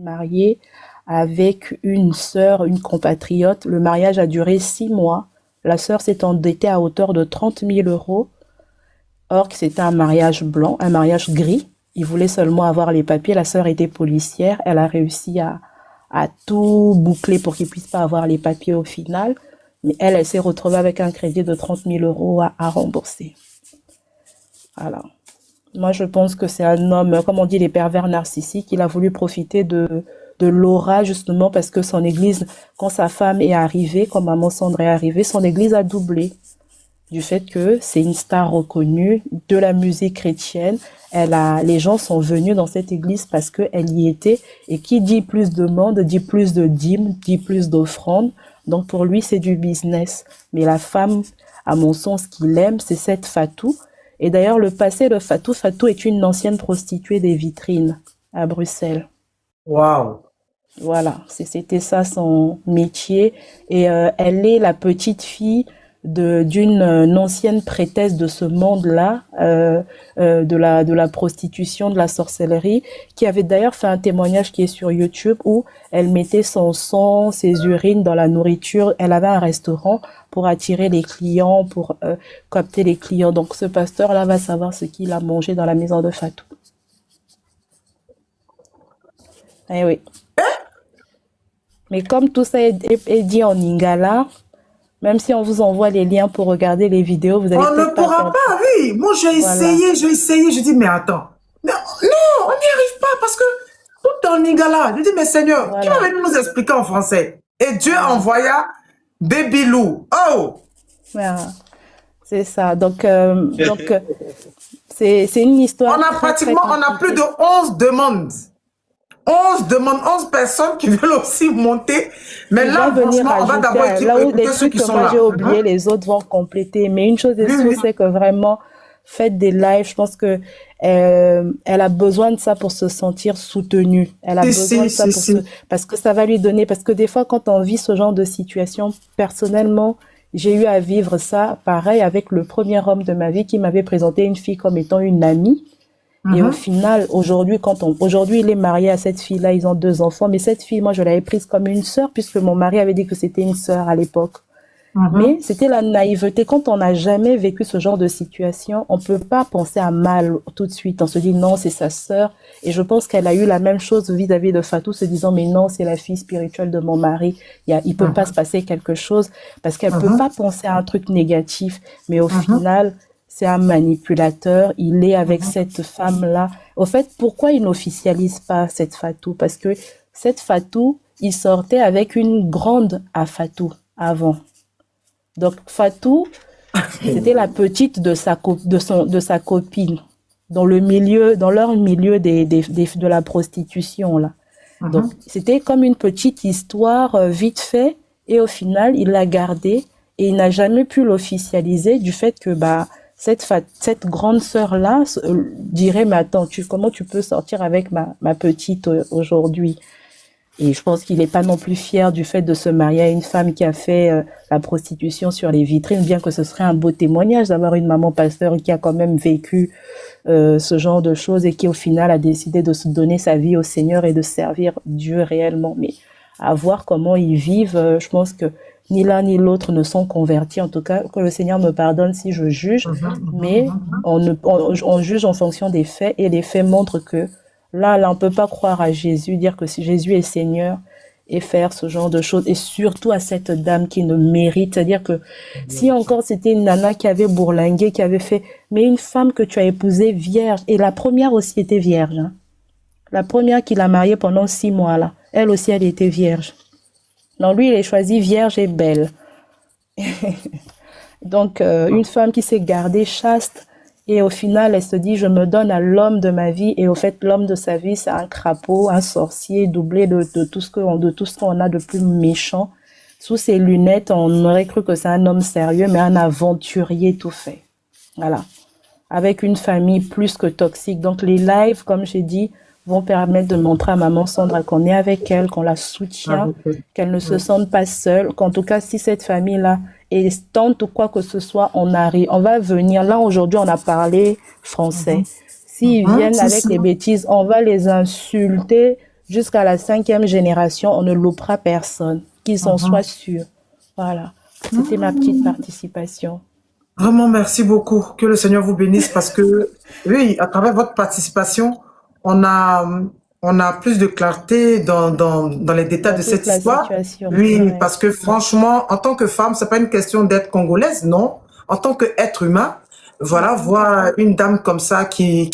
marié avec une sœur, une compatriote. Le mariage a duré 6 mois. La sœur s'est endettée à hauteur de 30 000 euros. Or, que c'était un mariage blanc, un mariage gris. Il voulait seulement avoir les papiers. La sœur était policière. Elle a réussi à tout boucler pour qu'il puisse pas avoir les papiers au final. Mais elle s'est retrouvée avec un crédit de 30 000 euros à rembourser. Voilà. Moi, je pense que c'est un homme, comme on dit, les pervers narcissiques. Il a voulu profiter de l'aura, justement, parce que son église, quand sa femme est arrivée, quand maman Sandra est arrivée, son église a doublé. Du fait que c'est une star reconnue de la musique chrétienne. Les gens sont venus dans cette église parce qu'elle y était. Et qui dit plus de monde, dit plus de dîmes, dit plus d'offrandes. Donc pour lui, c'est du business. Mais la femme, à mon sens, qu'il aime, c'est cette Fatou. Et d'ailleurs, le passé de Fatou, Fatou est une ancienne prostituée des vitrines à Bruxelles. Waouh. Voilà, c'était ça son métier. Et elle est la petite fille d'une ancienne prêtresse de ce monde-là, de la prostitution, de la sorcellerie, qui avait d'ailleurs fait un témoignage qui est sur YouTube où elle mettait son sang, ses urines dans la nourriture. Elle avait un restaurant pour attirer les clients, pour capter les clients. Donc ce pasteur-là va savoir ce qu'il a mangé dans la maison de Fatou. Eh oui. Mais comme tout ça est dit en lingala, même si on vous envoie les liens pour regarder les vidéos, vous allez On ne peut-être pas pourra faire. pas, oui. Moi, Voilà. j'ai essayé. Je dis, mais attends. Non, non, on n'y arrive pas parce que tout en lingala. Je dis, mais Seigneur, qui va Voilà. venir nous expliquer en français? Et Dieu Voilà. envoya Baby Lou. Oh! Voilà. C'est ça. Donc, c'est une histoire On a très, très pratiquement, on a plus compliquée. de 11 demandes. 11 demandes, 11 personnes qui veulent aussi monter. Mais Ils là, vont venir franchement, on va d'abord ajouter, là où les écouter ceux trucs qui que sont moi là. j'ai oubliés, les autres vont compléter. Mais une chose est Oui, sûre, oui. c'est que vraiment, faites des lives. Je pense que elle a besoin de ça pour se sentir soutenue. Elle a besoin de ça parce que ça va lui donner. Parce que des fois, quand on vit ce genre de situation, personnellement, j'ai eu à vivre ça pareil avec le premier homme de ma vie qui m'avait présenté une fille comme étant une amie. Et au final, aujourd'hui, il est marié à cette fille-là, ils ont 2 enfants, mais cette fille, moi, je l'avais prise comme une sœur, puisque mon mari avait dit que c'était une sœur à l'époque. Mais c'était la naïveté. Quand on n'a jamais vécu ce genre de situation, on peut pas penser à mal tout de suite. On se dit non, c'est sa sœur. Et je pense qu'elle a eu la même chose vis-à-vis de Fatou, se disant mais non, c'est la fille spirituelle de mon mari. Il peut pas se passer quelque chose parce qu'elle peut pas penser à un truc négatif. Mais au final, c'est un manipulateur. Il est avec cette femme-là. Au fait, pourquoi il n'officialise pas cette Fatou? Parce que cette Fatou, il sortait avec une grande à Fatou avant. Donc Fatou, c'était la petite de sa copine dans leur milieu de la prostitution là. Donc c'était comme une petite histoire vite fait et au final il l'a gardée et il n'a jamais pu l'officialiser du fait que cette grande sœur là dirait mais attends comment tu peux sortir avec ma petite aujourd'hui? Et je pense qu'il n'est pas non plus fier du fait de se marier à une femme qui a fait la prostitution sur les vitrines, bien que ce serait un beau témoignage d'avoir une maman pasteur qui a quand même vécu ce genre de choses et qui au final a décidé de se donner sa vie au Seigneur et de servir Dieu réellement. Mais à voir comment ils vivent, je pense que ni l'un ni l'autre ne sont convertis. En tout cas, que le Seigneur me pardonne si je juge, mais on juge en fonction des faits et les faits montrent que Là, on ne peut pas croire à Jésus, dire que Jésus est Seigneur et faire ce genre de choses. Et surtout à cette dame qui ne mérite. C'est-à-dire que si encore c'était une nana qui avait bourlingué, qui avait fait... Mais une femme que tu as épousée vierge, et la première aussi était vierge. Hein. La première qu'il a mariée pendant 6 mois, là, elle aussi, elle était vierge. Donc lui, il est choisi vierge et belle. Donc, une femme qui s'est gardée chaste, et au final, elle se dit, je me donne à l'homme de ma vie. Et au fait, l'homme de sa vie, c'est un crapaud, un sorcier, doublé de tout ce qu'on a de plus méchant. Sous ses lunettes, on aurait cru que c'est un homme sérieux, mais un aventurier tout fait. Voilà. Avec une famille plus que toxique. Donc, les lives, comme j'ai dit, vont permettre de montrer à maman Sandra qu'on est avec elle, qu'on la soutient, qu'elle ne se sente pas seule, qu'en tout cas, si cette famille-là est tente ou quoi que ce soit, on va venir. Là, aujourd'hui, on a parlé français. S'ils viennent avec les bêtises, on va les insulter jusqu'à la 5e génération, on ne loupera personne, qu'ils en soient sûrs. Voilà, c'était ma petite participation. Vraiment, merci beaucoup. Que le Seigneur vous bénisse parce que, oui, à travers votre participation, on a, on a plus de clarté dans les détails Dans de toute cette la histoire. situation. Oui, Ouais. parce que franchement, en tant que femme, c'est pas une question d'être congolaise, non. En tant qu'être humain, voilà, voir une dame comme ça qui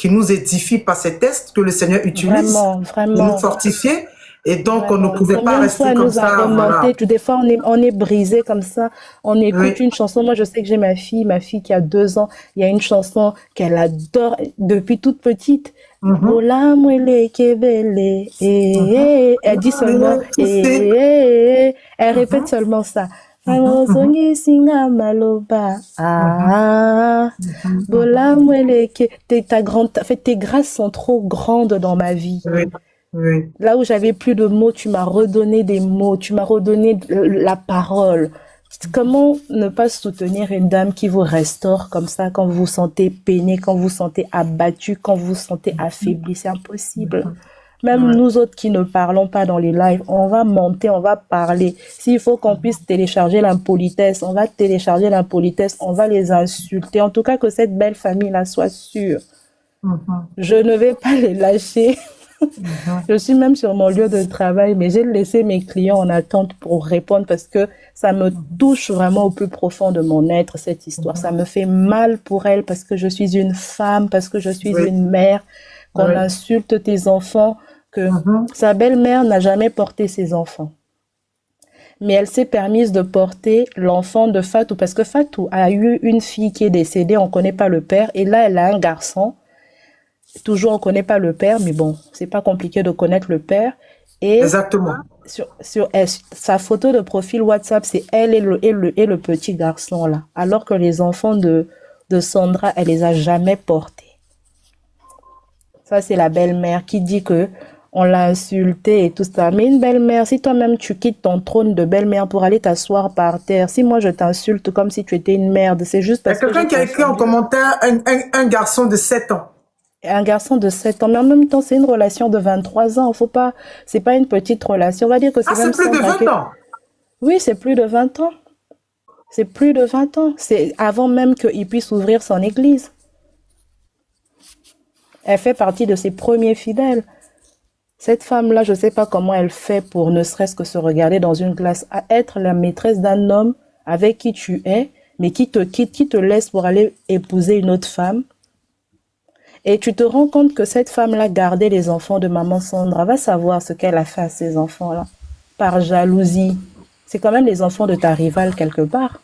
nous édifie par ces tests que le Seigneur utilise Vraiment, pour nous vraiment. fortifier. Et donc, on ne Vraiment. pouvait pas Combien de fois rester elle comme nous a ça, voilà. remonté, des fois on est brisé comme ça, on écoute Oui. une chanson. Moi, je sais que j'ai ma fille qui a 2 ans, il y a une chanson qu'elle adore depuis toute petite. Bola mwele kebele, elle dit seulement, elle répète seulement ça. Amozongi singa maloba, bola mwele ke, en fait, tes grâces sont trop grandes dans ma vie. Oui. Oui. Là où j'avais plus de mots, tu m'as redonné des mots, tu m'as redonné la parole. Comment ne pas soutenir une dame qui vous restaure comme ça quand vous vous sentez peiné, quand vous vous sentez abattu, quand vous vous sentez affaibli? C'est impossible. Même nous autres qui ne parlons pas dans les lives, on va monter, on va parler. S'il faut qu'on puisse télécharger l'impolitesse, on va télécharger l'impolitesse, on va les insulter. En tout cas, que cette belle famille-là soit sûre. Je ne vais pas les lâcher. Je suis même sur mon lieu de travail, mais j'ai laissé mes clients en attente pour répondre parce que ça me touche vraiment au plus profond de mon être, cette histoire. Ça me fait mal pour elle parce que je suis une femme, parce que je suis une mère, qu'on insulte tes enfants, que sa belle-mère n'a jamais porté ses enfants. Mais elle s'est permise de porter l'enfant de Fatou parce que Fatou a eu une fille qui est décédée, on ne connaît pas le père, et là elle a un garçon. Toujours, on ne connaît pas le père, mais bon, c'est pas compliqué de connaître le père. Et exactement. Sur sa photo de profil WhatsApp, c'est elle et le petit garçon là. Alors que les enfants de Sandra, elle les a jamais portés. Ça, c'est la belle-mère qui dit que on l'a insultée et tout ça. Mais une belle-mère, si toi-même tu quittes ton trône de belle-mère pour aller t'asseoir par terre, si moi je t'insulte comme si tu étais une merde, c'est juste parce que... Il y a quelqu'un qui a écrit en commentaire un garçon de 7 ans. Un garçon de 7 ans, mais en même temps, c'est une relation de 23 ans. Faut pas, c'est pas une petite relation. On va dire que c'est même plus de 20 ans. Oui, c'est plus de 20 ans. C'est plus de 20 ans. C'est avant même qu'il puisse ouvrir son église. Elle fait partie de ses premiers fidèles. Cette femme-là, je sais pas comment elle fait pour ne serait-ce que se regarder dans une glace, à être la maîtresse d'un homme avec qui tu es, mais qui te quitte, qui te laisse pour aller épouser une autre femme. Et tu te rends compte que cette femme-là gardait les enfants de maman Sandra. Va savoir ce qu'elle a fait à ces enfants-là. Par jalousie. C'est quand même les enfants de ta rivale quelque part.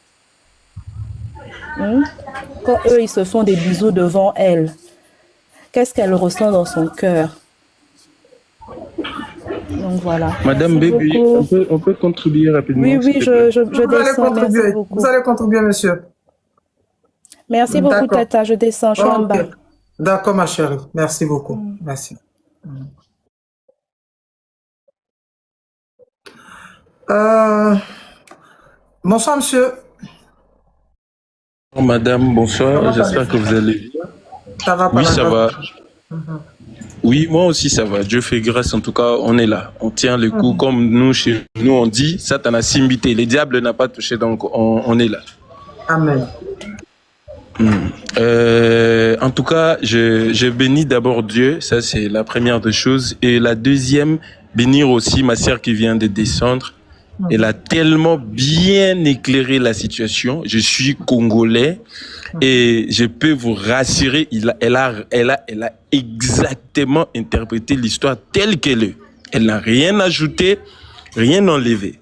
Quand eux, ils se font des bisous devant elle, qu'est-ce qu'elle ressent dans son cœur? Donc voilà. Madame Baby, on peut contribuer rapidement. Oui, je descends. Merci beaucoup. Vous allez contribuer, monsieur. Merci beaucoup, Tata. Je descends. Je suis en bas. D'accord, ma chérie. Merci beaucoup. Merci. Bonsoir, monsieur. Bonjour, madame, bonsoir. J'espère que vous allez bien. Ça va, oui, ça va. Oui, moi aussi, ça va. Dieu fait grâce. En tout cas, on est là. On tient le coup. Comme nous, chez nous, on dit, Satan a simbité. Le diable n'a pas touché, donc on est là. Amen. En tout cas, je bénis d'abord Dieu, ça c'est la première des choses. Et la deuxième, bénir aussi ma sœur qui vient de descendre. Elle a tellement bien éclairé la situation. Je suis congolais et je peux vous rassurer, elle a exactement interprété l'histoire telle qu'elle est. Elle n'a rien ajouté, rien enlevé.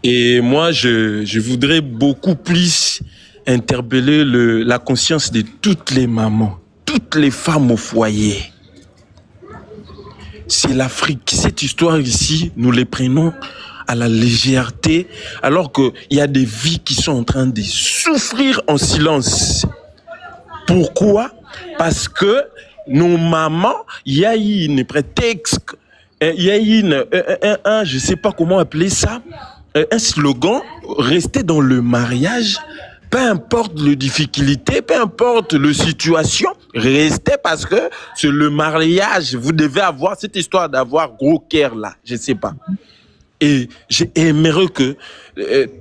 Et moi, je voudrais beaucoup plus interpeller la conscience de toutes les mamans, toutes les femmes au foyer. C'est l'Afrique. Cette histoire ici, nous les prenons à la légèreté, alors qu'il y a des vies qui sont en train de souffrir en silence. Pourquoi? Parce que nos mamans, il y a eu une prétexte, il y a eu je ne sais pas comment appeler ça, un slogan, rester dans le mariage peu importe les difficultés, peu importe la situation, restez parce que c'est le mariage. Vous devez avoir cette histoire d'avoir gros cœur là, je sais pas. Et j'aimerais que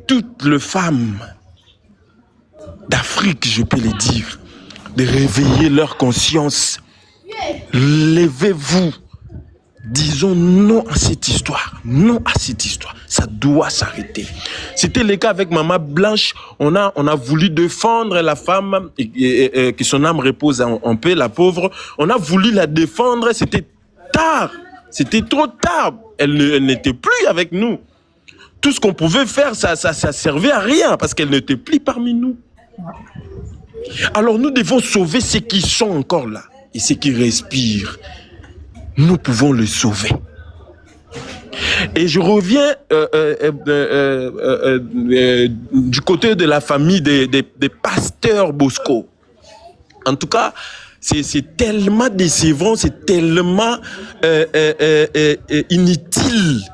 toutes les femmes d'Afrique, je peux le dire, de réveiller leur conscience. Levez-vous. Disons non à cette histoire. Non à cette histoire. Ça doit s'arrêter. C'était le cas avec Maman Blanche. On a voulu défendre la femme, et que son âme repose en paix, la pauvre. On a voulu la défendre. C'était tard. C'était trop tard. Elle n'était plus avec nous. Tout ce qu'on pouvait faire, ça servait à rien parce qu'elle n'était plus parmi nous. Alors nous devons sauver ceux qui sont encore là et ceux qui respirent. Nous pouvons les sauver. Et je reviens du côté de la famille des pasteurs Bosco. En tout cas, c'est tellement décevant, c'est tellement inutile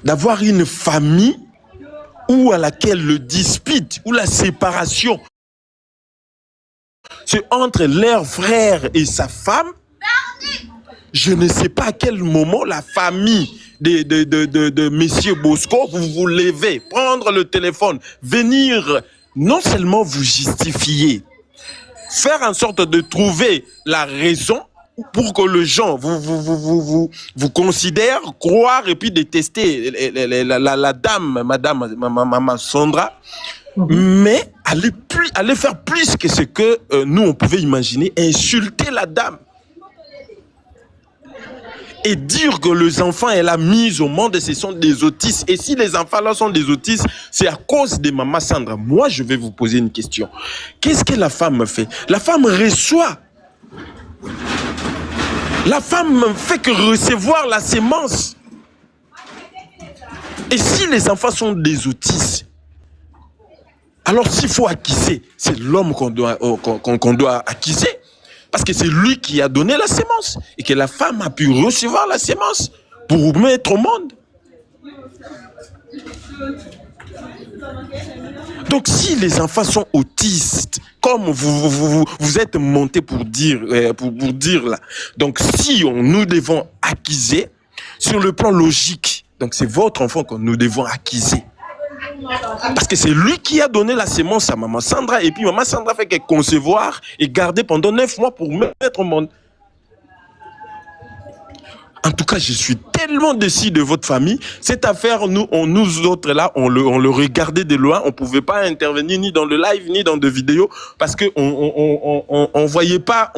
d'avoir une famille où à laquelle le dispute ou la séparation c'est entre leur frère et sa femme. Je ne sais pas à quel moment la famille de Monsieur Bosco, vous vous levez, prendre le téléphone, venir non seulement vous justifier, faire en sorte de trouver la raison pour que les gens vous considèrent, croire et puis détester la dame, Maman Sandra, mais aller faire plus que ce que nous on pouvait imaginer, insulter la dame. Et dire que les enfants, elle a mis au monde, ce sont des autistes. Et si les enfants là sont des autistes, c'est à cause de Maman Sandra. Moi, je vais vous poser une question. Qu'est-ce que la femme fait? La femme reçoit. La femme fait que recevoir la sémence. Et si les enfants sont des autistes, alors s'il faut acquiser, c'est l'homme qu'on doit acquiser. Parce que c'est lui qui a donné la sémence et que la femme a pu recevoir la sémence pour mettre au monde. Donc si les enfants sont autistes, comme vous êtes monté pour dire là, donc si nous devons acquiser sur le plan logique, donc c'est votre enfant que nous devons acquiser. Parce que c'est lui qui a donné la sémence à Maman Sandra. Et puis Maman Sandra fait qu'elle concevoir et garder pendant 9 mois pour mettre au monde. En tout cas, je suis tellement déçu de votre famille. Cette affaire, nous autres là, on le regardait de loin. On pouvait pas intervenir ni dans le live, ni dans des vidéos. Parce que on voyait pas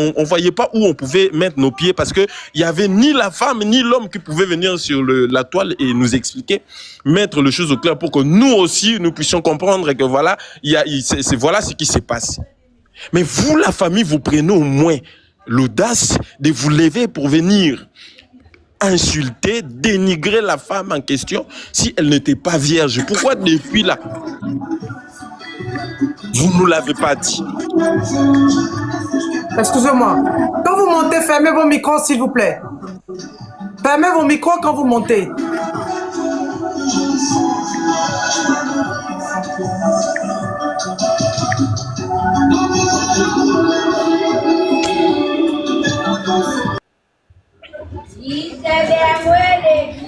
où on pouvait mettre nos pieds. Parce que il y avait ni la femme, ni l'homme qui pouvait venir sur la toile et nous expliquer, mettre les choses au clair pour que nous aussi, nous puissions comprendre que voilà, voilà ce qui se passe. Mais vous, la famille, vous prenez au moins l'audace de vous lever pour venir insulter, dénigrer la femme en question si elle n'était pas vierge. Pourquoi depuis là vous ne nous l'avez pas dit? Excusez-moi. Quand vous montez, fermez vos micros, s'il vous plaît. Fermez vos micros quand vous montez.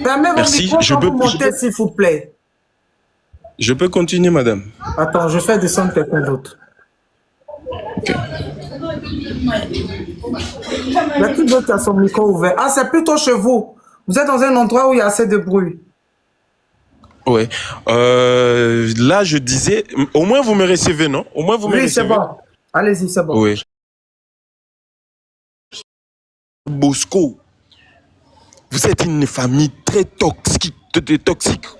Fermez vos micros quand vous montez, s'il vous plaît. Je peux continuer, madame? Attends, je fais descendre quelqu'un d'autre. Okay. Il y a qui d'autre qui a son micro ouvert? Ah, c'est plutôt chez vous. Vous êtes dans un endroit où il y a assez de bruit. Oui. Là, je disais, au moins vous me recevez, non? Au moins vous me recevez. Oui, c'est bon. Allez-y, c'est bon. Oui. Bosco, vous êtes une famille très toxique,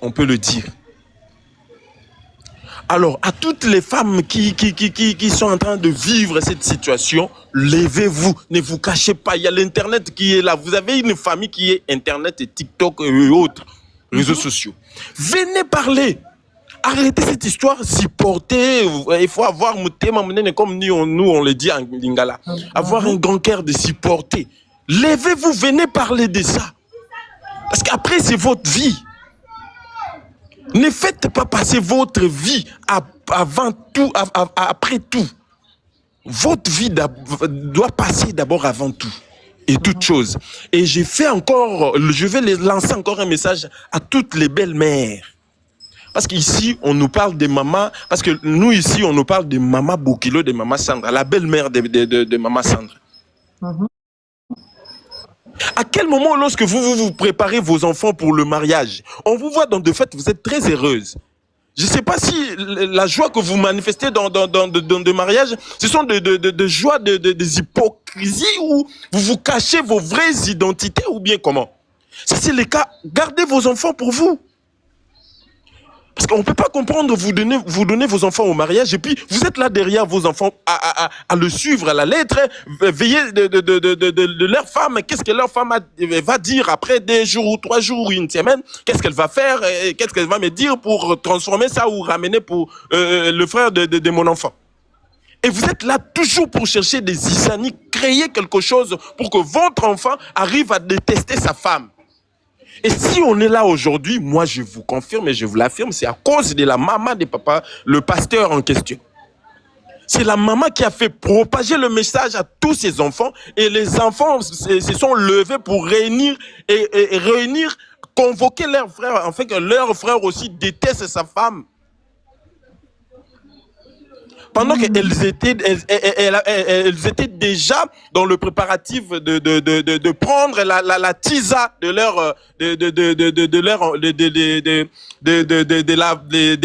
on peut le dire. Alors, à toutes les femmes qui sont en train de vivre cette situation, levez-vous, ne vous cachez pas. Il y a l'Internet qui est là. Vous avez une famille qui est Internet et TikTok et autres réseaux sociaux. Venez parler. Arrêtez cette histoire, supporter. Il faut avoir comme nous on le dit en lingala. Avoir un grand cœur de supporter. Levez-vous, venez parler de ça. Parce qu'après, c'est votre vie. Ne faites pas passer votre vie avant tout, après tout, votre vie doit passer d'abord avant tout et toute chose. Et je vais lancer encore un message à toutes les belles-mères. Parce qu'ici, on nous parle des mamans, parce que nous ici, on nous parle de maman Bokilo, de maman Sandra, la belle-mère de maman Sandra. À quel moment, lorsque vous préparez vos enfants pour le mariage, on vous voit dans de fait, vous êtes très heureuse. Je ne sais pas si la joie que vous manifestez dans de mariage, ce sont de joie, des hypocrisies, ou vous vous cachez vos vraies identités, ou bien comment? Si c'est le cas, gardez vos enfants pour vous. Parce qu'on ne peut pas comprendre, vous donnez vos enfants au mariage et puis vous êtes là derrière vos enfants à le suivre à la lettre, veiller de leur femme, qu'est-ce que leur femme va dire après 2 jours ou 3 jours ou une semaine, qu'est-ce qu'elle va faire, qu'est-ce qu'elle va me dire pour transformer ça ou ramener pour le frère de mon enfant. Et vous êtes là toujours pour chercher des isanies, créer quelque chose pour que votre enfant arrive à détester sa femme. Et si on est là aujourd'hui, moi je vous confirme et je vous l'affirme, c'est à cause de la maman de papa, le pasteur en question. C'est la maman qui a fait propager le message à tous ses enfants et les enfants se sont levés pour réunir, convoquer leurs frères, afin que leur frère aussi déteste sa femme. Pendant qu'elles étaient déjà dans le préparatif de prendre la tisa de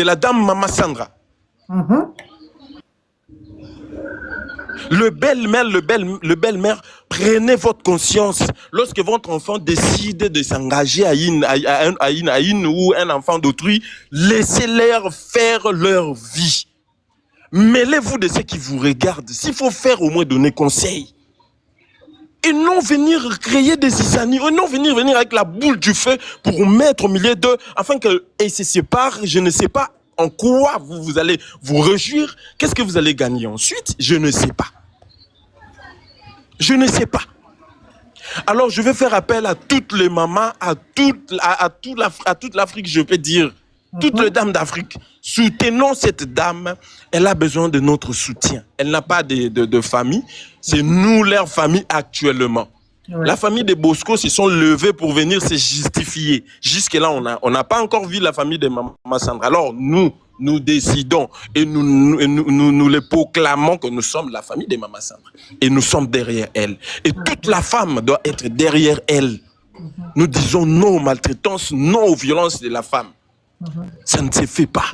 la dame Maman Sandra. Le belle-mère, prenez votre conscience. Lorsque votre enfant décide de s'engager à une ou un enfant d'autrui, laissez-leur faire leur vie. Mêlez-vous de ceux qui vous regardent. S'il faut faire, au moins donner conseil. Et non venir créer des isanies. Et non venir avec la boule du feu pour mettre au milieu d'eux, afin qu'ils se séparent. Je ne sais pas en quoi vous allez vous réjouir. Qu'est-ce que vous allez gagner ensuite? Je ne sais pas. Je ne sais pas. Alors, je vais faire appel à toutes les mamans, à toute l'Afrique, je peux dire. Toutes les dames d'Afrique, soutenons cette dame. Elle a besoin de notre soutien. Elle n'a pas de famille. C'est nous, leur famille actuellement. Ouais. La famille de Bosco se sont levés pour venir se justifier. Jusque-là, on n'a pas encore vu la famille de Maman Sandra. Alors, nous décidons et nous les proclamons que nous sommes la famille de Maman Sandra. Et nous sommes derrière elle. Et toute la femme doit être derrière elle. Nous disons non aux maltraitances, non aux violences de la femme. Ça ne se fait pas.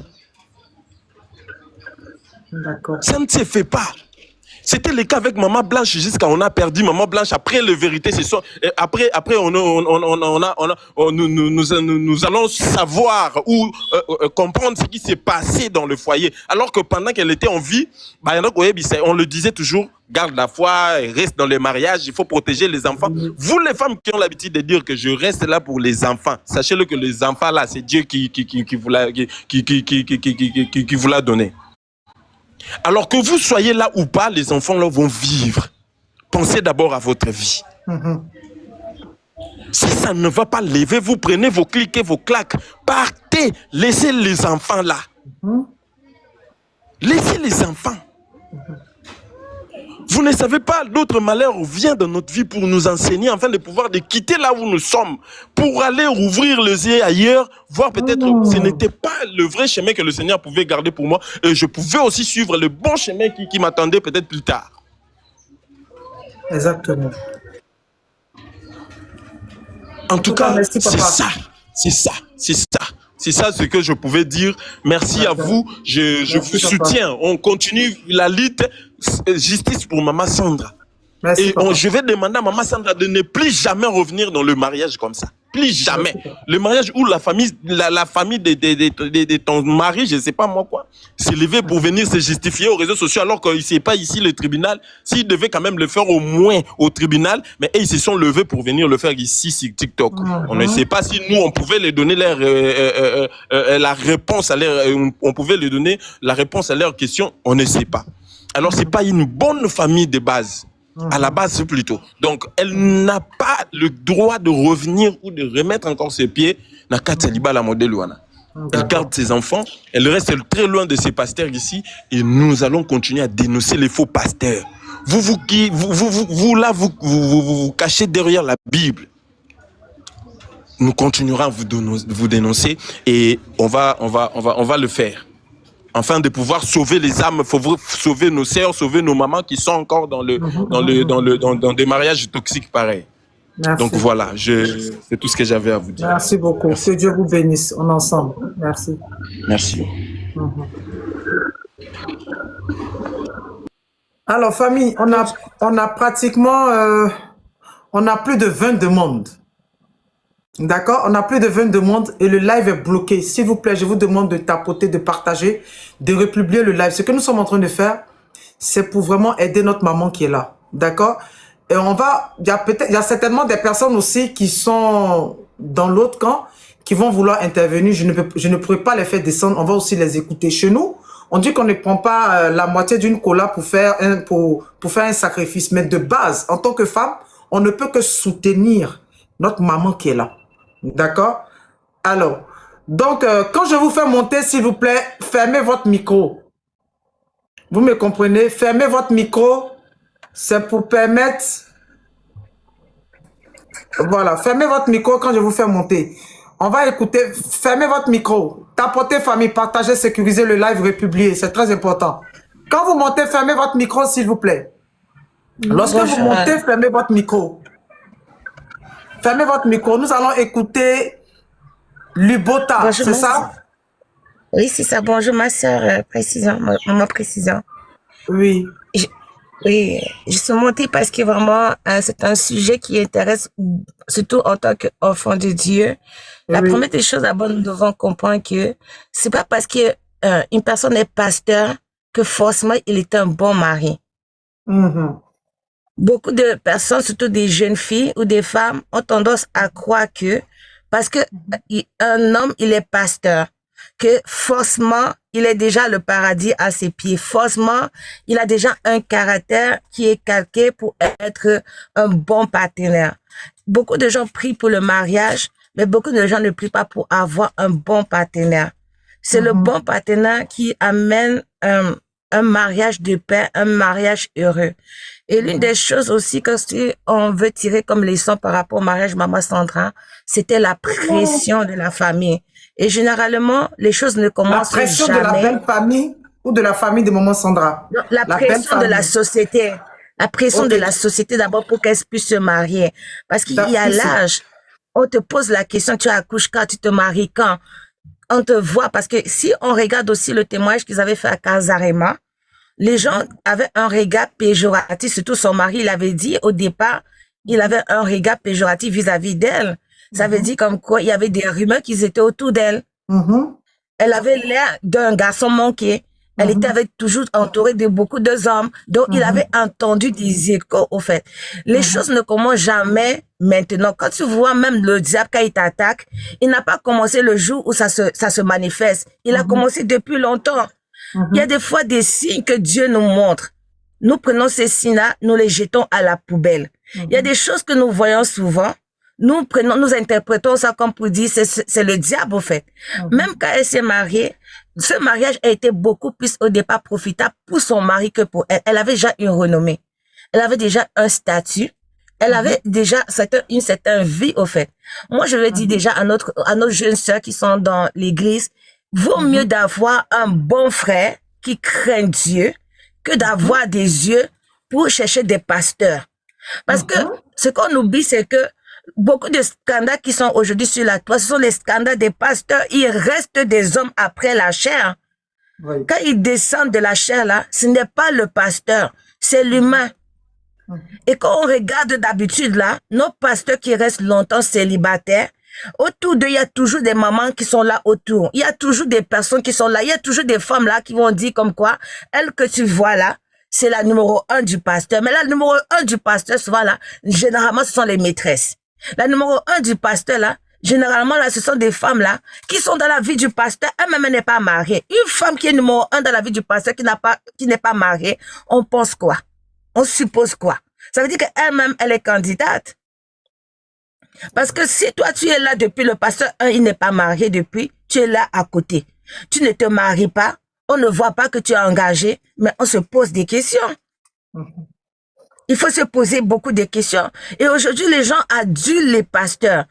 D'accord. Ça ne se fait pas. C'était le cas avec Maman Blanche jusqu'à on a perdu Maman Blanche. Après la vérité, c'est ça. Après nous allons savoir ou comprendre ce qui s'est passé dans le foyer. Alors que pendant qu'elle était en vie, on le disait toujours, garde la foi, reste dans les mariages, il faut protéger les enfants. Vous les femmes qui ont l'habitude de dire que je reste là pour les enfants, sachez-le que les enfants là, c'est Dieu qui vous l'a donné. Alors que vous soyez là ou pas, les enfants là vont vivre. Pensez d'abord à votre vie. Si ça ne va pas, levez-vous, prenez vos clics et vos claques, partez, laissez les enfants là. Laissez les enfants. Vous ne savez pas, d'autres malheurs viennent dans notre vie pour nous enseigner, afin de pouvoir quitter là où nous sommes, pour aller ouvrir les yeux ailleurs, voir peut-être ce n'était pas le vrai chemin que le Seigneur pouvait garder pour moi, et je pouvais aussi suivre le bon chemin qui m'attendait peut-être plus tard. Exactement. En tout cas, c'est ça ce que je pouvais dire. Merci à vous. Je vous soutiens. On continue la lutte. Justice pour Maman Sandra. Merci, et je vais demander à Maman Sandra de ne plus jamais revenir dans le mariage comme ça. Plus jamais. Le mariage où la famille de ton mari, je ne sais pas moi quoi, s'est levé pour venir se justifier aux réseaux sociaux alors qu'il ne sait pas ici le tribunal. S'il devait quand même le faire au moins au tribunal, mais ils se sont levés pour venir le faire ici sur TikTok. On ne sait pas si nous, on pouvait leur donner la réponse à on pouvait leur donner la réponse à leurs questions. On ne sait pas. Alors, ce n'est pas une bonne famille de base. À la base, plutôt. Donc, elle n'a pas le droit de revenir ou de remettre encore ses pieds dans Katsaliba la modèle. Elle garde ses enfants, elle reste très loin de ses pasteurs ici et nous allons continuer à dénoncer les faux pasteurs. Vous là, vous cachez derrière la Bible. Nous continuerons à vous dénoncer et on va le faire. Afin de pouvoir sauver les âmes, il faut sauver nos sœurs, sauver nos mamans qui sont encore dans des mariages toxiques pareils. Merci. Donc voilà, c'est tout ce que j'avais à vous dire. Merci beaucoup. Que Dieu vous bénisse. On est ensemble. Merci. Merci. Alors, famille, on a pratiquement on a plus de 20 demandes. D'accord? On a plus de 20 demandes et le live est bloqué. S'il vous plaît, je vous demande de tapoter, de partager, de republier le live. Ce que nous sommes en train de faire, c'est pour vraiment aider notre maman qui est là. D'accord? Et il y a certainement des personnes aussi qui sont dans l'autre camp, qui vont vouloir intervenir. Je ne pourrai pas les faire descendre. On va aussi les écouter. Chez nous, on dit qu'on ne prend pas la moitié d'une cola pour faire un sacrifice. Mais de base, en tant que femme, on ne peut que soutenir notre maman qui est là. D'accord? Alors, donc, quand je vous fais monter, s'il vous plaît, fermez votre micro. Vous me comprenez? Fermez votre micro. C'est pour permettre... Voilà, fermez votre micro quand je vous fais monter. On va écouter. Fermez votre micro. Tapotez, famille, partagez, sécurisez le live, republier. C'est très important. Quand vous montez, fermez votre micro, s'il vous plaît. Lorsque vous montez, fermez votre micro. Fermez votre micro. Nous allons écouter Lubota, c'est ça? Oui, c'est ça. Bonjour, ma soeur, maman précisant. Oui. Oui, je suis montée parce que vraiment, c'est un sujet qui intéresse, surtout en tant qu'enfant de Dieu. La première des choses, d'abord, nous devons comprendre que c'est pas parce que une personne est pasteur que forcément il est un bon mari. Beaucoup de personnes, surtout des jeunes filles ou des femmes, ont tendance à croire que parce que un homme, il est pasteur, que forcément, il est déjà le paradis à ses pieds. Forcément, il a déjà un caractère qui est calqué pour être un bon partenaire. Beaucoup de gens prient pour le mariage, mais beaucoup de gens ne prient pas pour avoir un bon partenaire. C'est le bon partenaire qui amène un mariage de paix, un mariage heureux. Et l'une des choses aussi que si on veut tirer comme leçon par rapport au mariage Maman Sandra, c'était la pression de la famille. Et généralement, les choses ne commencent jamais. La pression de la belle famille ou de la famille de Maman Sandra? Non, la pression de la société. La pression de la société d'abord pour qu'elle puisse se marier. Parce qu'il y a l'âge. On te pose la question, tu accouches quand, tu te maries quand? On te voit parce que si on regarde aussi le témoignage qu'ils avaient fait à Casarema, les gens avaient un regard péjoratif, surtout son mari, il avait dit au départ, il avait un regard péjoratif vis-à-vis d'elle. Ça veut dire comme quoi il y avait des rumeurs qu'ils étaient autour d'elle. Elle avait l'air d'un garçon manqué. Elle était toujours entourée de beaucoup d'hommes. Donc, il avait entendu des échos, au fait. Les choses ne commencent jamais maintenant. Quand tu vois même le diable, quand il t'attaque, il n'a pas commencé le jour où ça se manifeste. Il a commencé depuis longtemps. Il y a des fois des signes que Dieu nous montre. Nous prenons ces signes-là, nous les jetons à la poubelle. Il y a des choses que nous voyons souvent. Nous interprétons ça comme pour dire c'est le diable, au fait. Même quand elle s'est mariée, ce mariage a été beaucoup plus au départ profitable pour son mari que pour elle. Elle avait déjà une renommée. Elle avait déjà un statut. Elle avait déjà une certaine vie, au fait. Moi, je le dis déjà à nos jeunes sœurs qui sont dans l'église, vaut mieux d'avoir un bon frère qui craint Dieu que d'avoir des yeux pour chercher des pasteurs. Parce que ce qu'on oublie, c'est que beaucoup de scandales qui sont aujourd'hui sur la toile, ce sont les scandales des pasteurs. Il reste des hommes après la chair. Quand ils descendent de la chair, là, ce n'est pas le pasteur, c'est l'humain. Et quand on regarde d'habitude, là, nos pasteurs qui restent longtemps célibataires, autour d'eux, il y a toujours des mamans qui sont là autour. Il y a toujours des personnes qui sont là. Il y a toujours des femmes là qui vont dire comme quoi, elle que tu vois là, c'est la numéro 1 du pasteur. Mais la numéro 1 du pasteur, souvent là, généralement, ce sont les maîtresses. La numéro 1 du pasteur là, généralement là, ce sont des femmes là qui sont dans la vie du pasteur. Elle-même n'est pas mariée. Une femme qui est numéro 1 dans la vie du pasteur, qui n'est pas mariée, on pense quoi? On suppose quoi? Ça veut dire qu'elle-même, elle est candidate. Parce que si toi, tu es là depuis, le pasteur 1, il n'est pas marié depuis, tu es là à côté. Tu ne te maries pas, on ne voit pas que tu es engagé, mais on se pose des questions. Il faut se poser beaucoup de questions. Et aujourd'hui, les gens adulent les pasteurs.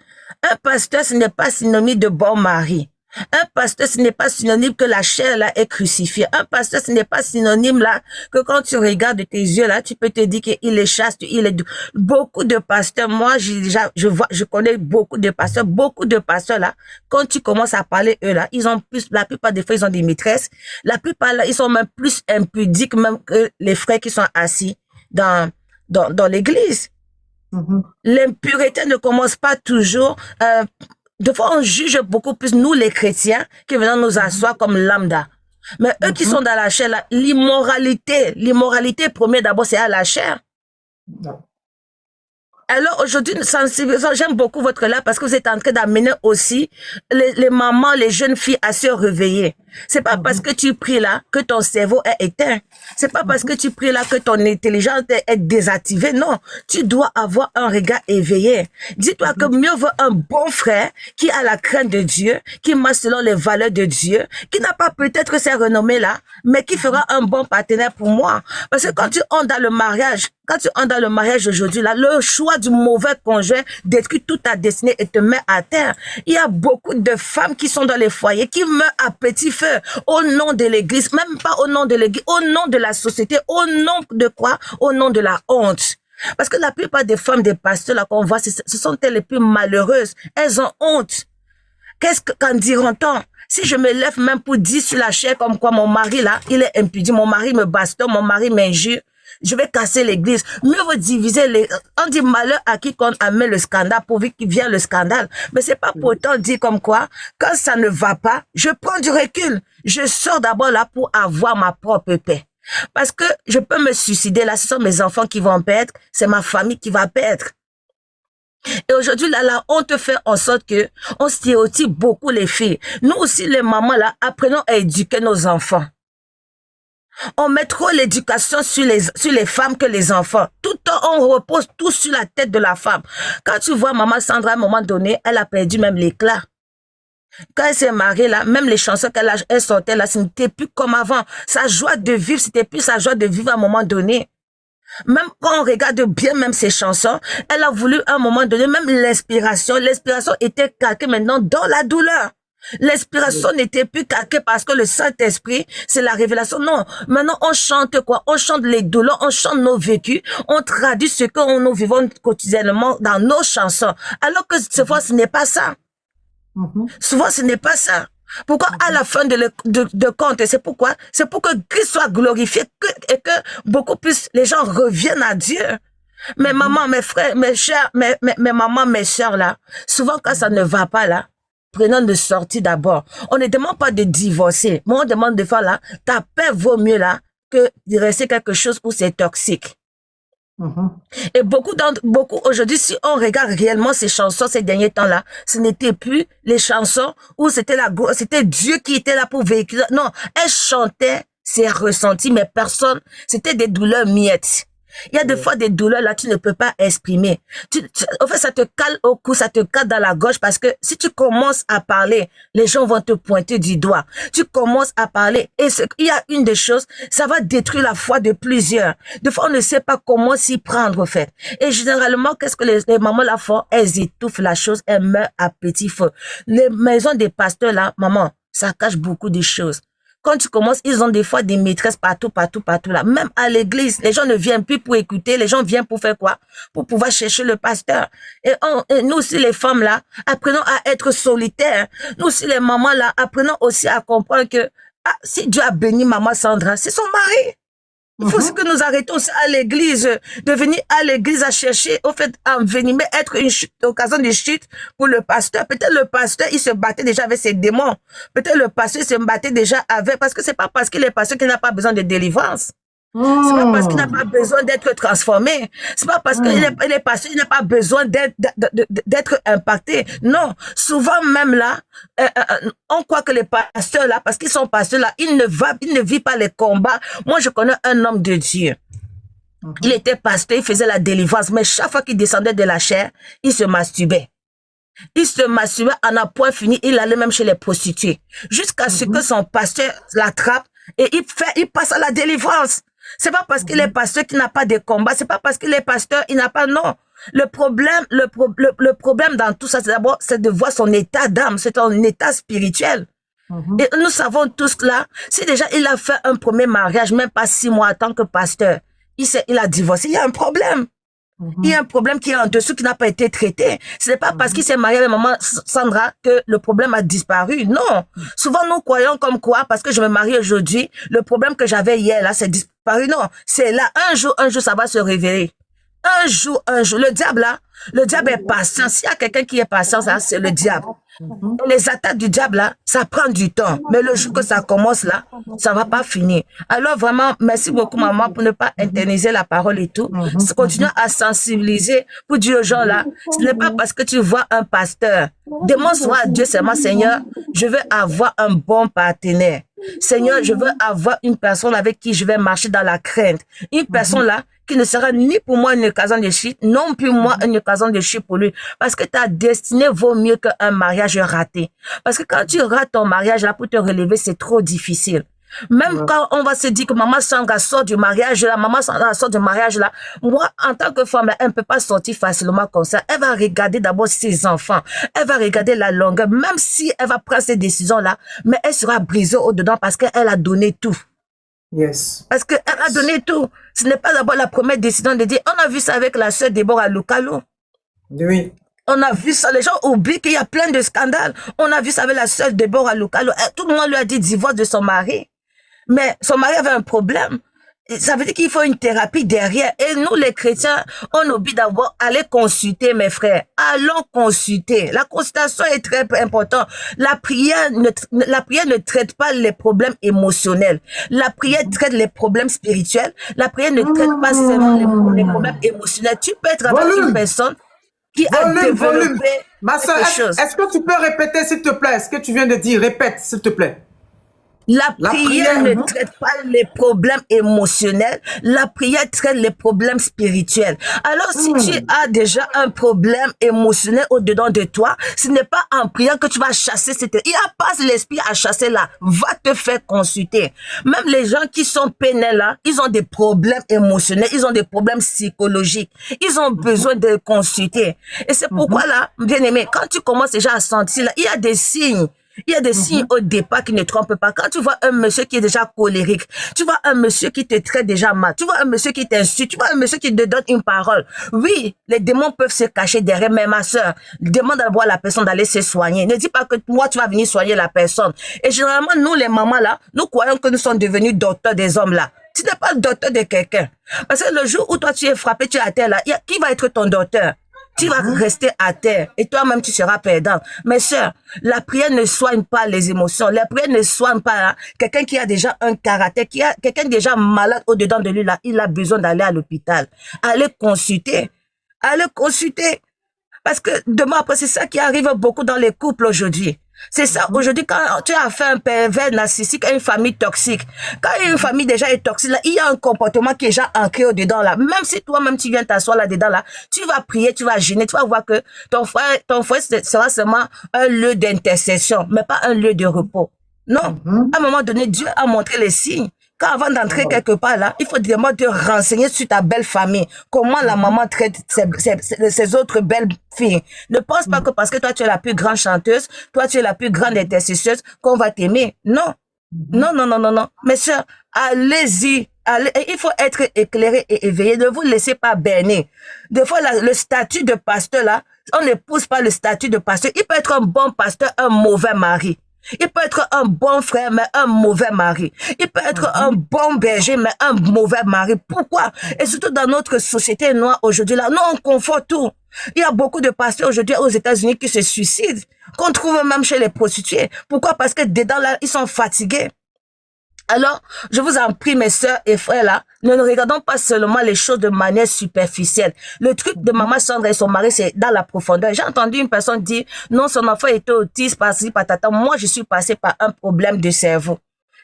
Un pasteur, ce n'est pas synonyme de bon mari. Un pasteur, ce n'est pas synonyme que la chair là est crucifiée. Un pasteur, ce n'est pas synonyme là que quand tu regardes de tes yeux là, tu peux te dire qu'il est chaste, il est beaucoup de pasteurs. Moi, je connais beaucoup de pasteurs là. Quand tu commences à parler eux là, ils ont plus, la plupart des fois ils ont des maîtresses. La plupart là, ils sont même plus impudiques même que les frères qui sont assis dans l'église. L'impureté ne commence pas toujours. Des fois, on juge beaucoup plus, nous les chrétiens, qui venons nous asseoir comme lambda. Mais eux qui sont dans la chair, l'immoralité première d'abord, c'est à la chair. Alors aujourd'hui, j'aime beaucoup votre là parce que vous êtes en train d'amener aussi les mamans, les jeunes filles à se réveiller. C'est pas parce que tu pries là que ton cerveau est éteint. C'est pas parce que tu pries là que ton intelligence est désactivée. Non, tu dois avoir un regard éveillé. Dis-toi que mieux vaut un bon frère qui a la crainte de Dieu, qui marche selon les valeurs de Dieu, qui n'a pas peut-être ces renommées là, mais qui fera un bon partenaire pour moi. Parce que quand tu entres dans le mariage, aujourd'hui là, le choix du mauvais conjoint détruit toute ta destinée et te met à terre. Il y a beaucoup de femmes qui sont dans les foyers, qui meurent à petit feu au nom de l'église, même pas au nom de l'église, au nom de la société, au nom de quoi? Au nom de la honte. Parce que la plupart des femmes des pasteurs là qu'on voit, ce sont elles les plus malheureuses. Elles ont honte. Qu'en diront-on? Si je me lève même pour dire sur la chair comme quoi mon mari là, il est impudique, mon mari me bastonne, mon mari m'injure, je vais casser l'église. Mieux vaut diviser on dit malheur à quiconque amène le scandale pourvu qu'il vienne le scandale. Mais c'est pas pour autant dire comme quoi, quand ça ne va pas, je prends du recul. Je sors d'abord là pour avoir ma propre paix. Parce que je peux me suicider là, ce sont mes enfants qui vont perdre, c'est ma famille qui va perdre. Et aujourd'hui, là, la honte fait en sorte que on stéréotype beaucoup les filles. Nous aussi, les mamans là, apprenons à éduquer nos enfants. On met trop l'éducation sur les femmes que les enfants. Tout le temps, on repose tout sur la tête de la femme. Quand tu vois maman Sandra, à un moment donné, elle a perdu même l'éclat. Quand elle s'est mariée, là, même les chansons qu'elle sortait, là, ce n'était plus comme avant. Sa joie de vivre, c'était plus sa joie de vivre à un moment donné. Même quand on regarde bien même ses chansons, elle a voulu à un moment donné, même l'inspiration était calquée maintenant dans la douleur. L'inspiration n'était plus calquée parce que le Saint-Esprit, c'est la révélation. Non, maintenant on chante quoi? On chante les douleurs, on chante nos vécus, on traduit ce que nous vivons quotidiennement dans nos chansons. Alors que souvent ce n'est pas ça. Souvent ce n'est pas ça. Pourquoi à la fin de compte, c'est pourquoi? C'est pour que Christ soit glorifié et que beaucoup plus les gens reviennent à Dieu. Mes mamans, mes frères, mes chers, mes mamans, mes sœurs là, souvent quand ça ne va pas là, prenons de sortir d'abord. On ne demande pas de divorcer, mais on demande de faire là, ta paix vaut mieux là que de rester quelque chose où c'est toxique. Et beaucoup aujourd'hui, si on regarde réellement ces chansons ces derniers temps-là, ce n'était plus les chansons où c'était Dieu qui était là pour véhiculer. Non, elle chantait ses ressentis, mais personne, c'était des douleurs miettes. Il y a des fois des douleurs là, tu ne peux pas exprimer. En fait, ça te cale au cou, ça te cale dans la gorge parce que si tu commences à parler, les gens vont te pointer du doigt. Tu commences à parler et il y a une des choses, ça va détruire la foi de plusieurs. Des fois, on ne sait pas comment s'y prendre, en fait. Et généralement, qu'est-ce que les mamans là font? Elles étouffent la chose, elles meurent à petit feu. Les maisons des pasteurs là, maman, ça cache beaucoup de choses. Quand tu commences, ils ont des fois des maîtresses partout là. Même à l'église, les gens ne viennent plus pour écouter, les gens viennent pour faire quoi? Pour pouvoir chercher le pasteur. Et nous aussi, les femmes là, apprenons à être solitaires. Nous aussi, les mamans là, apprenons aussi à comprendre que si Dieu a béni maman Sandra, c'est son mari. Il faut aussi que nous arrêtons à l'église, de venir à l'église à chercher, au fait, à envenimer, être une occasion de chute pour le pasteur. Peut-être le pasteur, il se battait déjà avec ses démons. Peut-être le pasteur, il se battait déjà avec, parce que c'est pas parce qu'il est pasteur qu'il n'a pas besoin de délivrance. C'est pas parce qu'il n'a pas besoin d'être transformé. C'est pas parce qu'il est pasteur, il n'a pas besoin d'être impacté. Non. Souvent même là, on croit que les pasteurs là, parce qu'ils sont pasteurs là, ils ne vivent pas les combats. Moi, je connais un homme de Dieu. Il était pasteur, il faisait la délivrance, mais chaque fois qu'il descendait de la chair, il se masturbait. Il se masturbait à un point fini, il allait même chez les prostituées. Jusqu'à ce que son pasteur l'attrape et il passe à la délivrance. C'est pas parce qu'il est pasteur qu'il n'a pas de combat, c'est pas parce qu'il est pasteur, il n'a pas, non. Le problème dans tout ça, c'est d'abord, c'est de voir son état d'âme, c'est son état spirituel. Et nous savons tous là, si déjà il a fait un premier mariage, même pas 6 mois en tant que pasteur, il a divorcé, il y a un problème. Il y a un problème qui est en dessous, qui n'a pas été traité. Ce n'est pas parce qu'il s'est marié avec maman Sandra que le problème a disparu. Non. Souvent, nous croyons comme quoi, parce que je me marie aujourd'hui, le problème que j'avais hier, là, c'est disparu. Non. C'est là, un jour, ça va se révéler. Un jour. Le diable, là, le diable est patient. S'il y a quelqu'un qui est patient, ça, c'est le diable. Les attaques du diable, là, ça prend du temps. Mais le jour que ça commence, là, ça va pas finir. Alors, vraiment, merci beaucoup, maman, pour ne pas internaliser la parole et tout. Continue à sensibiliser pour dire aux gens, là, ce n'est pas parce que tu vois un pasteur. Demande-toi à Dieu seulement, Seigneur, je veux avoir un bon partenaire. Seigneur, je veux avoir une personne avec qui je vais marcher dans la crainte. Une personne, là, qui ne sera ni pour moi une occasion de chute, non plus moi une occasion de chute pour lui. Parce que ta destinée vaut mieux qu'un mariage raté. Parce que quand tu rates ton mariage, là, pour te relever, c'est trop difficile. Même quand on va se dire que maman Sandra sort du mariage là, moi, en tant que femme, là, elle ne peut pas sortir facilement comme ça. Elle va regarder d'abord ses enfants. Elle va regarder la longueur. Même si elle va prendre ces décisions-là, mais elle sera brisée au-dedans parce qu'elle a donné tout. Yes. Parce qu'elle a donné tout. Ce n'est pas d'abord la première décision de dire, on a vu ça avec la sœur Déborah Lukalo. Oui. On a vu ça, les gens oublient qu'il y a plein de scandales. On a vu ça avec la sœur Déborah Lukalo. Tout le monde lui a dit divorce de son mari. Mais son mari avait un problème. Ça veut dire qu'il faut une thérapie derrière. Et nous, les chrétiens, on oublie d'abord aller consulter, mes frères. Allons consulter. La consultation est très importante. La prière ne traite pas les problèmes émotionnels. La prière traite les problèmes spirituels. La prière ne traite pas seulement les problèmes émotionnels. Tu peux être avec une personne qui a développé Ma soeur, quelque chose. est-ce que tu peux répéter, s'il te plaît, ce que tu viens de dire? Répète, s'il te plaît. La prière ne traite pas les problèmes émotionnels. La prière traite les problèmes spirituels. Alors, si tu as déjà un problème émotionnel au-dedans de toi, ce n'est pas en priant que tu vas chasser cette... Il n'y a pas l'esprit à chasser là. Va te faire consulter. Même les gens qui sont peinés là, ils ont des problèmes émotionnels, ils ont des problèmes psychologiques. Ils ont besoin de consulter. Et c'est pourquoi là, bien aimé, quand tu commences déjà à sentir là, il y a des signes. Il y a des signes au départ qui ne trompent pas. Quand tu vois un monsieur qui est déjà colérique, tu vois un monsieur qui te traite déjà mal, tu vois un monsieur qui t'insulte, tu vois un monsieur qui te donne une parole. Oui, les démons peuvent se cacher derrière, mais ma soeur, demande d'abord à la personne d'aller se soigner. Ne dis pas que moi, tu vas venir soigner la personne. Et généralement, nous, les mamans là, nous croyons que nous sommes devenus docteurs des hommes là. Tu n'es pas le docteur de quelqu'un. Parce que le jour où toi, tu es frappé, tu es à terre là, qui va être ton docteur? Tu vas rester à terre et toi-même tu seras perdant. Mes sœurs, la prière ne soigne pas les émotions. La prière ne soigne pas quelqu'un qui a déjà un caractère, quelqu'un déjà malade au-dedans de lui là. Il a besoin d'aller à l'hôpital, aller consulter. Parce que demain après, c'est ça qui arrive beaucoup dans les couples aujourd'hui. C'est ça. Aujourd'hui, quand tu as fait un pervers narcissique à une famille toxique, quand une famille déjà est toxique, là, il y a un comportement qui est déjà ancré au-dedans, là. Même si toi-même, tu viens t'asseoir là-dedans, là, tu vas prier, tu vas jeûner, tu vas voir que ton frère sera seulement un lieu d'intercession, mais pas un lieu de repos. Non. À un moment donné, Dieu a montré les signes. Quand avant d'entrer quelque part là, il faut vraiment te renseigner sur ta belle famille. Comment la maman traite ses autres belles filles. Ne pense pas que parce que toi tu es la plus grande chanteuse, toi tu es la plus grande intercesseuse, qu'on va t'aimer. Non. Non. Mes sœurs, allez-y. Il faut être éclairé et éveillé. Ne vous laissez pas berner. Des fois, le statut de pasteur là, on ne pousse pas le statut de pasteur. Il peut être un bon pasteur, un mauvais mari. Il peut être un bon frère, mais un mauvais mari. Il peut être un bon berger, mais un mauvais mari. Pourquoi? Et surtout dans notre société noire aujourd'hui, là, nous, on confond tout. Il y a beaucoup de pasteurs aujourd'hui aux États-Unis qui se suicident, qu'on trouve même chez les prostituées. Pourquoi? Parce que dedans, là, ils sont fatigués. Alors, je vous en prie, mes sœurs et frères, là, ne regardons pas seulement les choses de manière superficielle. Le truc de maman Sandra et son mari, c'est dans la profondeur. J'ai entendu une personne dire, non, son enfant était autiste, par-ci, par-tata. Moi, je suis passée par un problème de cerveau.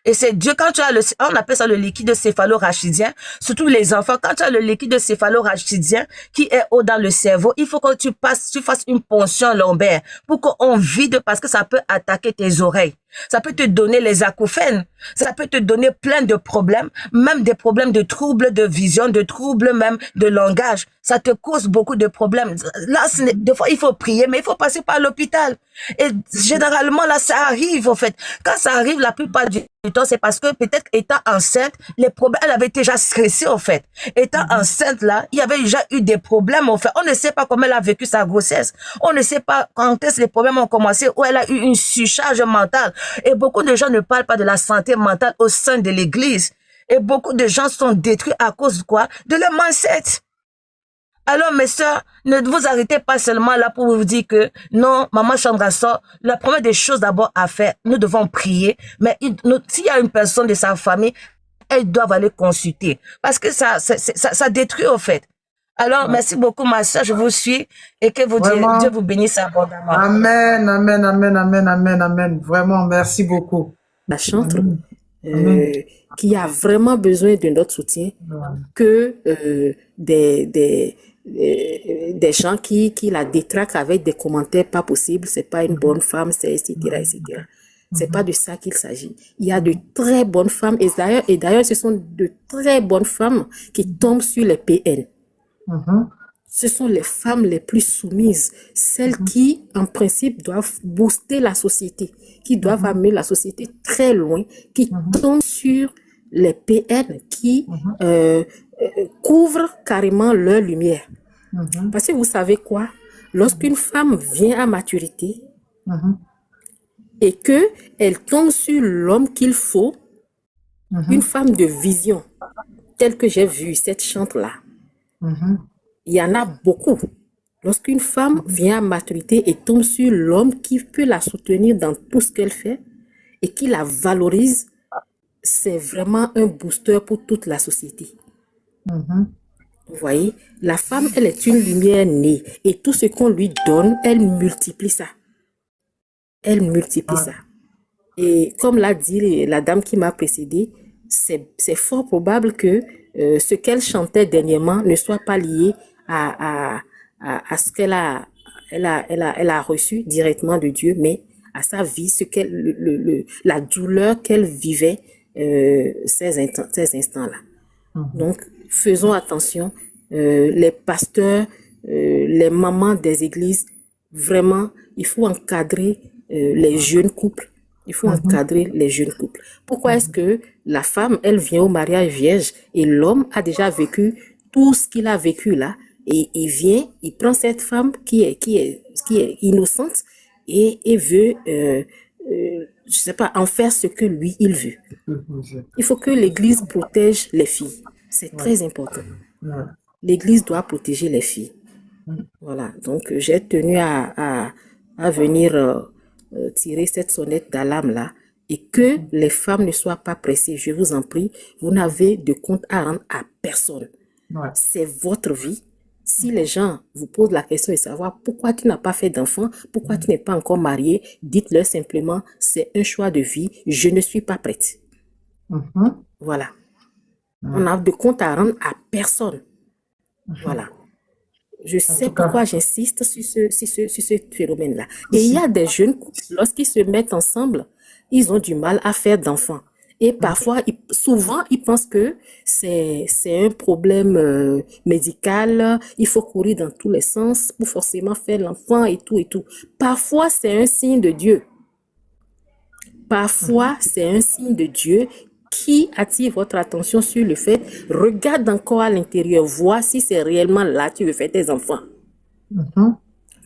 Et c'est Dieu, quand tu as on appelle ça le liquide céphalo-rachidien, surtout les enfants, quand tu as le liquide céphalo-rachidien qui est haut dans le cerveau, il faut que tu fasses une ponction lombaire pour qu'on vide parce que ça peut attaquer tes oreilles. Ça peut te donner les acouphènes. Ça peut te donner plein de problèmes, même des problèmes de troubles de vision, de troubles même de langage. Ça te cause beaucoup de problèmes. Là, des fois, il faut prier, mais il faut passer par l'hôpital. Et généralement, là, ça arrive, en fait. Quand ça arrive, la plupart du temps, c'est parce que peut-être étant enceinte, les problèmes, elle avait déjà stressé, en fait. Étant enceinte, là, il y avait déjà eu des problèmes, en fait. On ne sait pas comment elle a vécu sa grossesse. On ne sait pas quand est-ce que les problèmes ont commencé, où elle a eu une surcharge mentale. Et beaucoup de gens ne parlent pas de la santé mentale au sein de l'église. Et beaucoup de gens sont détruits à cause de quoi? De leur mindset. Alors, mes sœurs, ne vous arrêtez pas seulement là pour vous dire que non, maman Chandra sort. La première des choses d'abord à faire, nous devons prier. Mais s'il y a une personne de sa famille, elles doivent aller consulter. Parce que ça détruit au fait. Alors, merci beaucoup, ma sœur, je vous suis et que Dieu vous bénisse abondamment. Amen, amen, amen, amen, amen, amen. Vraiment, merci beaucoup. La chantre qui a vraiment besoin de notre soutien que des gens qui la détraquent avec des commentaires pas possibles, c'est pas une bonne femme, c'est etc., etc. C'est pas de ça qu'il s'agit. Il y a de très bonnes femmes et d'ailleurs, ce sont de très bonnes femmes qui tombent sur les PN. Ce sont les femmes les plus soumises, celles qui, en principe, doivent booster la société, qui doivent amener la société très loin, qui tombent sur les PN, qui couvrent carrément leur lumière. Parce que vous savez quoi? Lorsqu'une femme vient à maturité et qu'elle tombe sur l'homme qu'il faut, une femme de vision, telle que j'ai vu cette chante-là, il y en a beaucoup. Lorsqu'une femme vient à maturité et tombe sur l'homme qui peut la soutenir dans tout ce qu'elle fait et qui la valorise, c'est vraiment un booster pour toute la société. Vous voyez, la femme, elle est une lumière née et tout ce qu'on lui donne, elle multiplie ça. Elle multiplie ça. Et comme l'a dit la dame qui m'a précédée, c'est fort probable que ce qu'elle chantait dernièrement ne soit pas lié à ce qu'elle a reçu directement de Dieu, mais à sa vie, la douleur qu'elle vivait ces instants-là. Donc, faisons attention. Les pasteurs, les mamans des églises, vraiment, il faut encadrer les jeunes couples. Il faut encadrer les jeunes couples. Pourquoi est-ce que la femme, elle vient au mariage vierge et l'homme a déjà vécu tout ce qu'il a vécu là et il vient, il prend cette femme qui est innocente et veut, je sais pas, en faire ce que lui, il veut. Il faut que l'Église protège les filles. C'est très important. L'Église doit protéger les filles. Voilà. Donc, j'ai tenu à venir tirer cette sonnette d'alarme là et que les femmes ne soient pas pressées. Je vous en prie, vous n'avez de compte à rendre à personne. C'est votre vie. Si les gens vous posent la question de savoir pourquoi tu n'as pas fait d'enfant, pourquoi tu n'es pas encore marié, dites-leur simplement, c'est un choix de vie, je ne suis pas prête. Voilà. On n'a de compte à rendre à personne. Voilà. Je sais pourquoi j'insiste sur ce phénomène-là. Et il y a des jeunes couples, lorsqu'ils se mettent ensemble, ils ont du mal à faire d'enfants. Et parfois, souvent, ils pensent que c'est un problème médical. Il faut courir dans tous les sens pour forcément faire l'enfant et tout et tout. Parfois, c'est un signe de Dieu. Parfois, c'est un signe de Dieu qui attire votre attention sur le fait, regarde encore à l'intérieur, vois si c'est réellement là que tu veux faire tes enfants.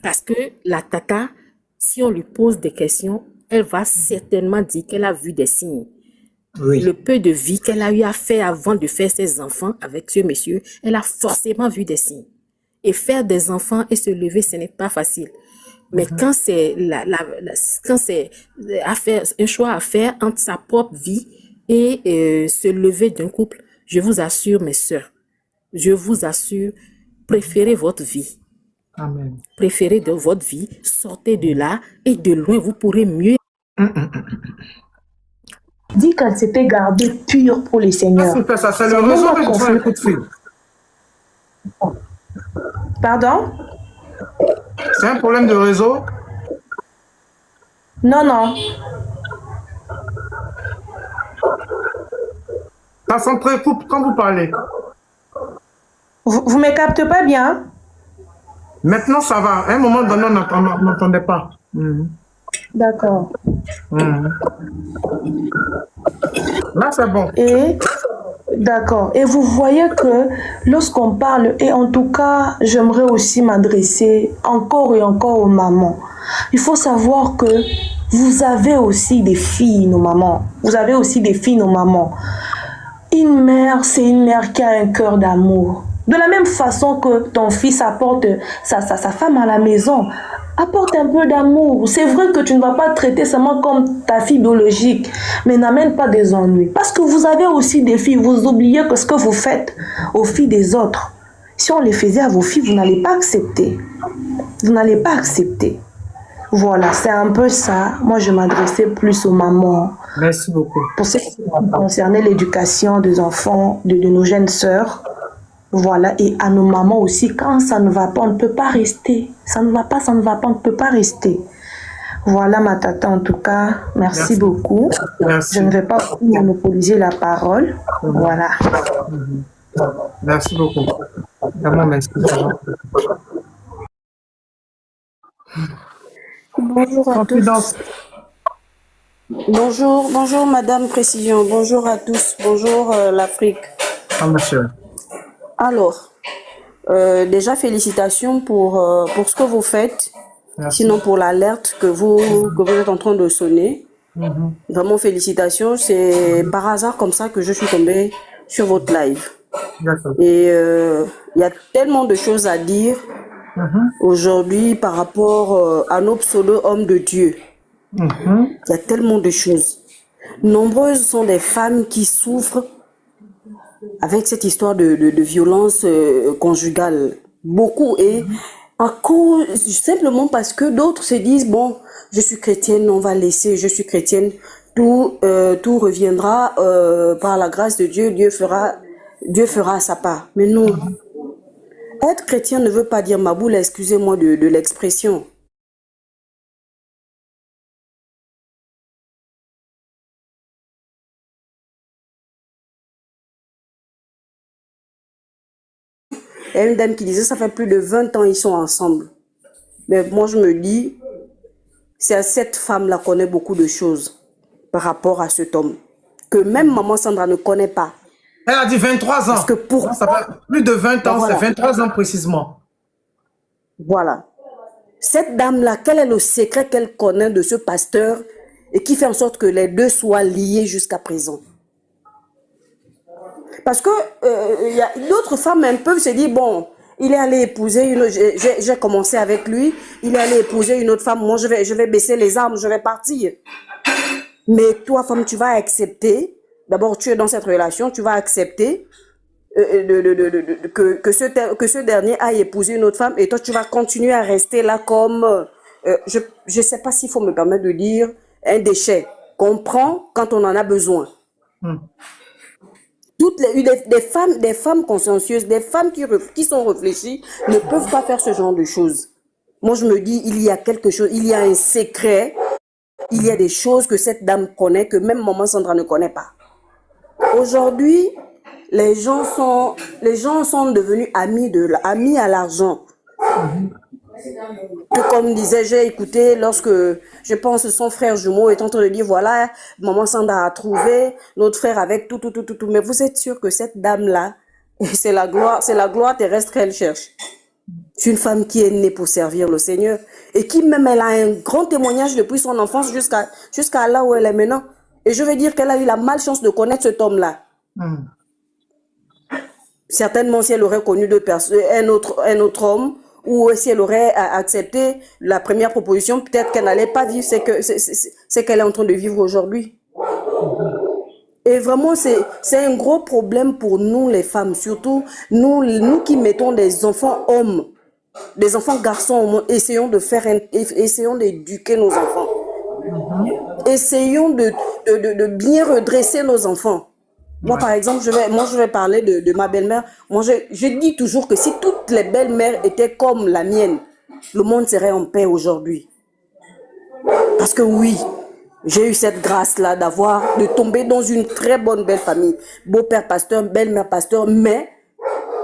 Parce que la tata, si on lui pose des questions, elle va certainement dire qu'elle a vu des signes. Le peu de vie qu'elle a eu à faire avant de faire ses enfants avec ce monsieur, elle a forcément vu des signes. Et faire des enfants et se lever, ce n'est pas facile. Mais quand c'est un choix à faire entre sa propre vie et se lever d'un couple, je vous assure, mes sœurs, je vous assure, préférez votre vie. Amen. Préférez de votre vie, sortez de là et de loin, vous pourrez mieux. dit qu'elle s'était gardée pure pour les Ah, seigneurs. c'est pas ça, c'est le Son réseau homme a que je vois un confirmé. coup de fil. Pardon? C'est un problème de réseau? Non, non. Ça s'entrecoupe quand vous parlez. Vous me captez pas bien? Maintenant, ça va. À un moment donné, on n'entendait pas. D'accord. Là, c'est bon. Et d'accord. Et vous voyez que lorsqu'on parle, et en tout cas, j'aimerais aussi m'adresser encore et encore aux mamans. Il faut savoir que vous avez aussi des filles, nos mamans. Vous avez aussi des filles, nos mamans. Une mère, c'est une mère qui a un cœur d'amour. De la même façon que ton fils apporte sa femme à la maison, apporte un peu d'amour. C'est vrai que tu ne vas pas traiter seulement comme ta fille biologique, mais n'amène pas des ennuis. Parce que vous avez aussi des filles, vous oubliez que ce que vous faites aux filles des autres, si on les faisait à vos filles, vous n'allez pas accepter. Vous n'allez pas accepter. Voilà, c'est un peu ça. Moi, je m'adressais plus aux mamans. Merci beaucoup. Pour ce qui concernait l'éducation des enfants, de nos jeunes sœurs, voilà, et à nos mamans aussi, quand ça ne va pas, on ne peut pas rester. Ça ne va pas, on ne peut pas rester. Voilà ma tata, en tout cas, merci beaucoup. Merci. Je ne vais pas monopoliser la parole. Voilà. Merci beaucoup. Vraiment, merci. Bonjour à tous. Confidence. Bonjour Madame Précision. Bonjour à tous. Bonjour l'Afrique. Ah, monsieur. Alors, déjà félicitations pour ce que vous faites. Merci. Sinon pour l'alerte que vous êtes en train de sonner. Vraiment félicitations. C'est par hasard comme ça que je suis tombée sur votre live. D'accord. Et il y a tellement de choses à dire aujourd'hui par rapport à nos pseudo-hommes de Dieu. Il y a tellement de choses. Nombreuses sont les femmes qui souffrent avec cette histoire de violence conjugale. Beaucoup. Et à cause, simplement parce que d'autres se disent, bon, je suis chrétienne, on va laisser, je suis chrétienne, tout reviendra par la grâce de Dieu, Dieu fera sa part. Mais non. Être chrétien ne veut pas dire ma boule, excusez-moi de l'expression. Il y a une dame qui disait, ça fait plus de 20 ans ils sont ensemble. Mais moi je me dis, cette femme-là connaît beaucoup de choses par rapport à cet homme, que même maman Sandra ne connaît pas. Elle a dit 23 ans. Parce que pour... Ça fait plus de 20 ans, voilà. C'est 23 ans précisément. Voilà. Cette dame-là, quel est le secret qu'elle connaît de ce pasteur et qui fait en sorte que les deux soient liés jusqu'à présent? Parce que y a d'autres femmes un peu se dire, bon, il est allé épouser une autre, j'ai commencé avec lui, il est allé épouser une autre femme, moi je vais baisser les armes, je vais partir. Mais toi, femme, tu vas accepter, d'abord tu es dans cette relation, tu vas accepter que ce dernier aille épouser une autre femme et toi tu vas continuer à rester là comme, je ne sais pas s'il faut me permettre de dire, un déchet qu'on prend quand on en a besoin. Toutes des femmes consciencieuses, des femmes qui sont réfléchies ne peuvent pas faire ce genre de choses. Moi, je me dis, il y a quelque chose, il y a un secret, il y a des choses que cette dame connaît, que même maman Sandra ne connaît pas. Aujourd'hui, les gens sont devenus amis à l'argent. Comme disait, j'ai écouté lorsque, je pense, son frère jumeau est en train de dire, voilà, maman Sandra a trouvé notre frère avec tout. Mais vous êtes sûr que cette dame-là, c'est la gloire terrestre qu'elle cherche. C'est une femme qui est née pour servir le Seigneur et qui même, elle a un grand témoignage depuis son enfance jusqu'à là où elle est maintenant. Et je veux dire qu'elle a eu la malchance de connaître cet homme-là. Certainement, si elle aurait connu un autre homme, ou si elle aurait accepté la première proposition, peut-être qu'elle n'allait pas vivre ce qu'elle est en train de vivre aujourd'hui. Et vraiment, c'est un gros problème pour nous les femmes, surtout nous qui mettons des enfants hommes, des enfants garçons au monde, essayons d'éduquer nos enfants. Essayons de bien redresser nos enfants. Moi, par exemple, je vais parler de ma belle-mère. Moi, je dis toujours que si toutes les belles-mères étaient comme la mienne, le monde serait en paix aujourd'hui. Parce que oui, j'ai eu cette grâce-là de tomber dans une très bonne belle famille. Beau-père pasteur, belle-mère pasteur, mais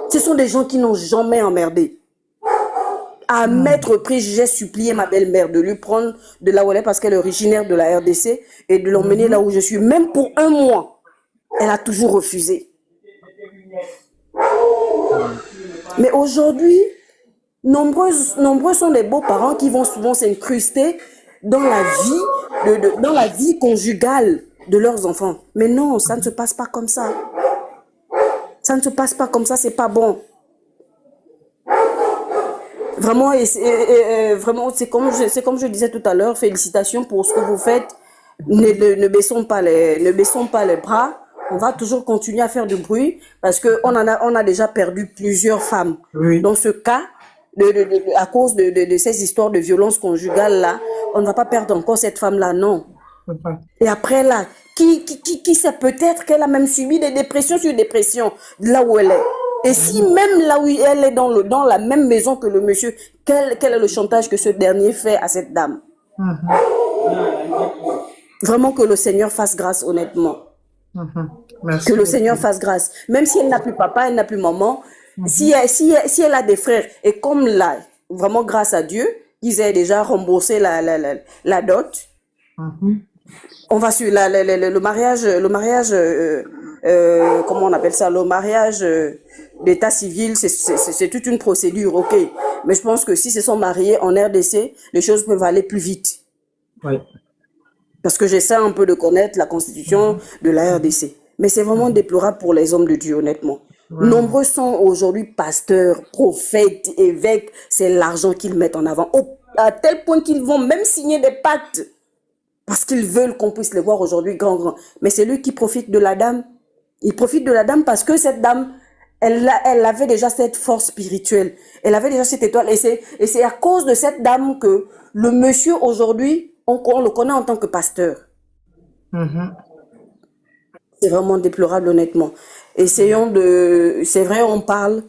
ce sont des gens qui n'ont jamais emmerdé. À maintes reprises, j'ai supplié ma belle-mère de lui prendre de là où elle est parce qu'elle est originaire de la RDC et de l'emmener là où je suis, même pour un mois. Elle a toujours refusé. Mais aujourd'hui, nombreux sont les beaux-parents qui vont souvent s'incruster dans la vie conjugale de leurs enfants. Mais non, ça ne se passe pas comme ça. Ça ne se passe pas comme ça, c'est pas bon. Vraiment, vraiment, c'est comme je disais tout à l'heure, félicitations pour ce que vous faites. Ne baissons pas les bras. On va toujours continuer à faire du bruit parce qu'on a déjà perdu plusieurs femmes. Oui. Dans ce cas, à cause de ces histoires de violence conjugale là, on ne va pas perdre encore cette femme-là, non. Et après là, qui sait, peut-être qu'elle a même subi des dépressions sur dépressions là où elle est. Et si même là où elle est dans la même maison que le monsieur, quel est le chantage que ce dernier fait à cette dame? Vraiment que le Seigneur fasse grâce, honnêtement. Merci Que le beaucoup. Seigneur fasse grâce. Même si elle n'a plus papa, elle n'a plus maman, si elle a des frères, et comme là, vraiment grâce à Dieu, ils aient déjà remboursé la dot, on va sur le mariage, comment on appelle ça, le mariage d'état civil, c'est toute une procédure, ok. Mais je pense que si se sont mariés en RDC, les choses peuvent aller plus vite. Oui. Parce que j'essaie un peu de connaître la constitution de la RDC. Mais c'est vraiment déplorable pour les hommes de Dieu, honnêtement. Nombreux sont aujourd'hui pasteurs, prophètes, évêques. C'est l'argent qu'ils mettent en avant. À tel point qu'ils vont même signer des pactes. Parce qu'ils veulent qu'on puisse les voir aujourd'hui grand. Mais c'est lui qui profite de la dame. Il profite de la dame parce que cette dame, elle avait déjà cette force spirituelle. Elle avait déjà cette étoile. Et c'est à cause de cette dame que le monsieur aujourd'hui, on le connaît en tant que pasteur. C'est vraiment déplorable, honnêtement. Essayons c'est vrai, on parle,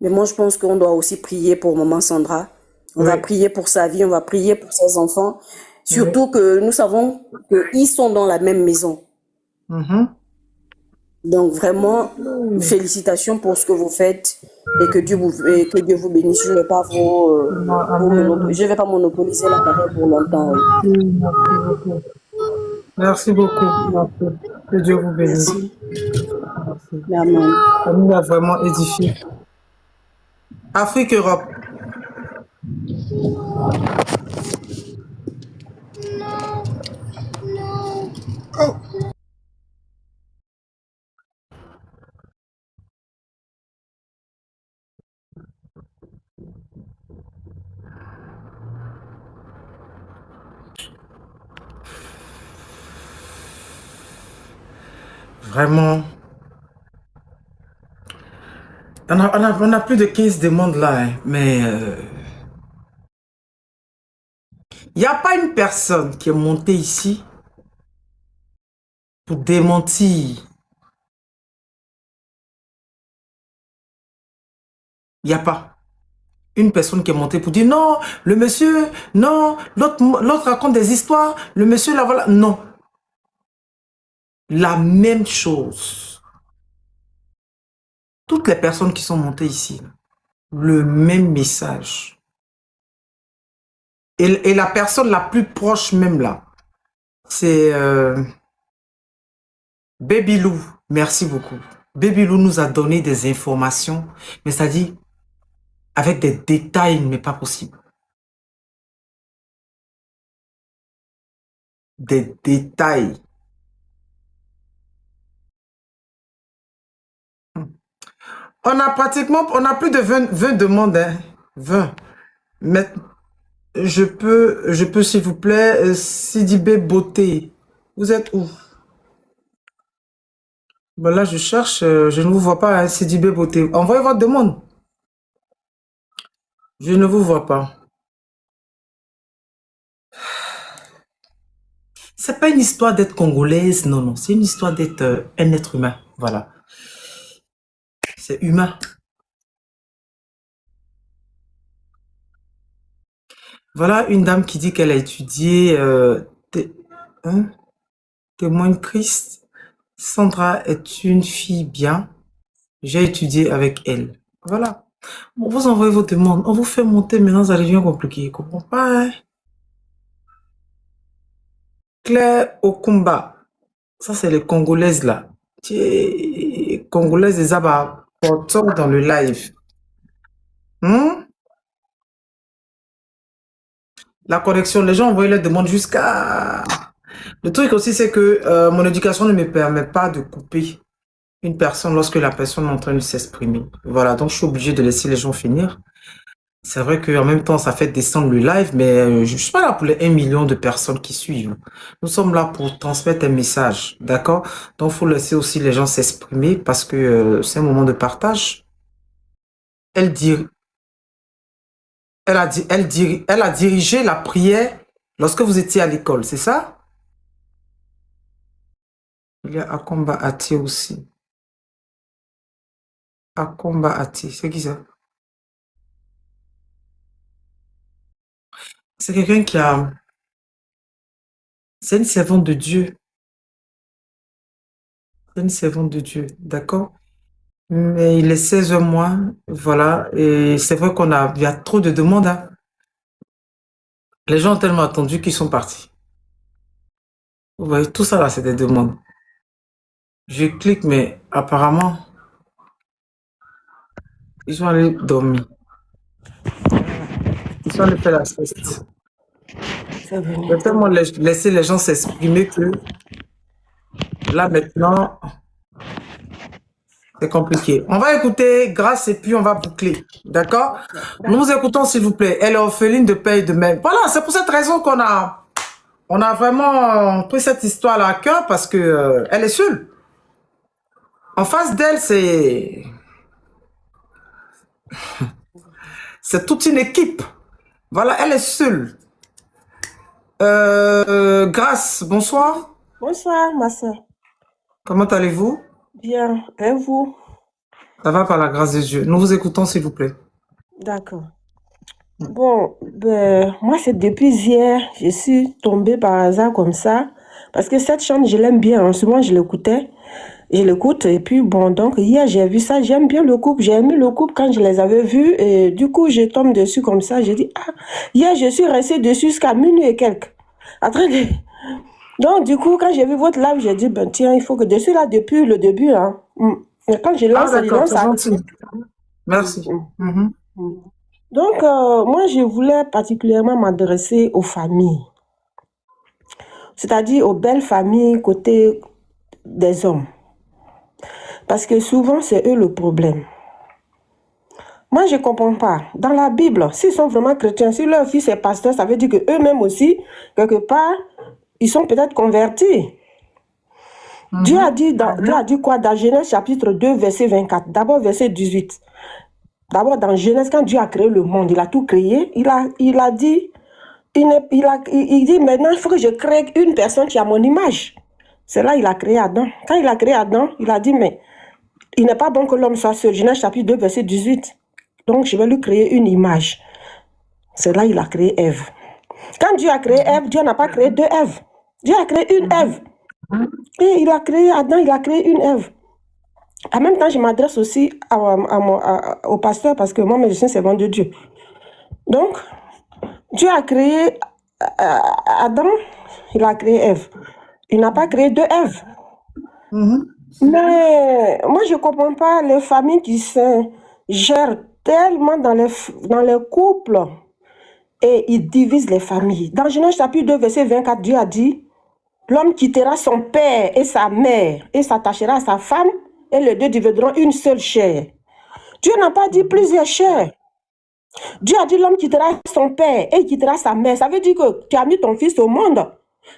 mais moi, je pense qu'on doit aussi prier pour maman Sandra. On va prier pour sa vie, on va prier pour ses enfants. Surtout que nous savons qu'ils sont dans la même maison. Donc, vraiment, félicitations pour ce que vous faites et que Dieu vous bénisse. Je ne vais pas monopoliser la parole pour longtemps. Merci beaucoup. Merci. Que Dieu vous bénisse. Merci. Amen. Ça nous a vraiment édifié. Afrique, Europe. Vraiment. On a plus de 15 demandes là, hein, mais il n'y a pas une personne qui est montée ici pour démentir. Il n'y a pas une personne qui est montée pour dire non, le monsieur, non, l'autre raconte des histoires, le monsieur là, voilà. Non. La même chose. Toutes les personnes qui sont montées ici, le même message. Et la personne la plus proche même là, c'est Baby Lou. Merci beaucoup. Baby Lou nous a donné des informations, mais ça dit avec des détails, mais pas possible. Des détails. On a plus de 20 demandes, hein. 20. Mais je peux s'il vous plaît, Sidibé Beauté. Vous êtes où? Ben là, je cherche, je ne vous vois pas, hein, Sidibé Beauté. Envoyez votre demande. Je ne vous vois pas. c'est pas une histoire d'être congolaise, non, non. C'est une histoire d'être un être humain. Voilà. C'est humain. Voilà une dame qui dit qu'elle a étudié hein, témoin de Christ. Sandra est une fille bien. J'ai étudié avec elle. Voilà. On vous envoie vos demandes. On vous fait monter. Maintenant, ça devient compliqué. Je comprends pas. Hein? Claire Okumba. Ça, c'est les Congolaises, là. Congolaises, les abats. Portons dans le live. La connexion, les gens envoient leurs demandes jusqu'à... Le truc aussi, c'est que mon éducation ne me permet pas de couper une personne lorsque la personne est en train de s'exprimer. Voilà, donc je suis obligé de laisser les gens finir. C'est vrai qu'en même temps, ça fait descendre le live, mais je ne suis pas là pour les 1 million de personnes qui suivent. Nous sommes là pour transmettre un message, d'accord? Donc, il faut laisser aussi les gens s'exprimer parce que c'est un moment de partage. Elle a dirigé la prière lorsque vous étiez à l'école, c'est ça? Il y a Akomba Ati aussi. Akomba Ati, c'est qui ça? C'est quelqu'un qui a... C'est une servante de Dieu. C'est une servante de Dieu, d'accord? Mais il est 16 mois, voilà. Et c'est vrai il y a trop de demandes. Hein. Les gens ont tellement attendu qu'ils sont partis. Vous voyez, tout ça là, c'est des demandes. Je clique, mais apparemment, ils sont allés dormir. Ils sont allés faire la sieste. Je vais tellement laisser les gens s'exprimer que là maintenant, c'est compliqué. On va écouter Grâce et puis on va boucler. D'accord? Nous écoutons s'il vous plaît. Elle est orpheline de père et de mère. Voilà, c'est pour cette raison qu'on a vraiment pris cette histoire-là à cœur parce que elle est seule. En face d'elle, c'est toute une équipe. Voilà, elle est seule. Grâce, bonsoir. Bonsoir, ma soeur. Comment allez-vous? Bien, et vous? Ça va par la grâce de Dieu. Nous vous écoutons, s'il vous plaît. D'accord. Bon, moi, c'est depuis hier, je suis tombée par hasard comme ça, parce que cette chanson, je l'aime bien. En ce moment, je l'écoute, et puis bon, donc hier, j'ai vu ça, j'aime bien le couple, j'ai aimé le couple quand je les avais vus, et du coup, je tombe dessus comme ça, j'ai dit, ah, hier, je suis restée dessus jusqu'à minuit et quelques. Après, donc, du coup, quand j'ai vu votre live, j'ai dit, ben tiens, il faut que je suis là depuis le début, hein. Et quand je lance, d'accord, c'est gentil. Merci. Donc, moi, je voulais particulièrement m'adresser aux familles, c'est-à-dire aux belles familles côté des hommes. Parce que souvent, c'est eux le problème. Moi, je ne comprends pas. Dans la Bible, s'ils sont vraiment chrétiens, si leur fils est pasteur, ça veut dire qu'eux-mêmes aussi, quelque part, ils sont peut-être convertis. Dieu a dit quoi dans Genèse chapitre 2, verset 24, d'abord verset 18. D'abord, dans Genèse, quand Dieu a créé le monde, il a tout créé, il a dit, il dit, maintenant, il faut que je crée une personne qui a mon image. C'est là qu'il a créé Adam. Quand il a créé Adam, il a dit, mais il n'est pas bon que l'homme soit seul. Genèse chapitre 2, verset 18. Donc, je vais lui créer une image. C'est là qu'il a créé Ève. Quand Dieu a créé Ève, Dieu n'a pas créé deux Èves. Dieu a créé une Ève. Et il a créé Adam, il a créé une Ève. En même temps, je m'adresse aussi au pasteur parce que moi, je suis servante de Dieu. Donc, Dieu a créé Adam, il a créé Ève. Il n'a pas créé deux Èves. Mais moi, je ne comprends pas les familles qui se gèrent tellement dans les couples et ils divisent les familles. Dans Genèse chapitre 2, verset 24, Dieu a dit, l'homme quittera son père et sa mère et s'attachera à sa femme et les deux deviendront une seule chair. Dieu n'a pas dit plusieurs chairs. Dieu a dit l'homme quittera son père et il quittera sa mère. Ça veut dire que tu as mis ton fils au monde.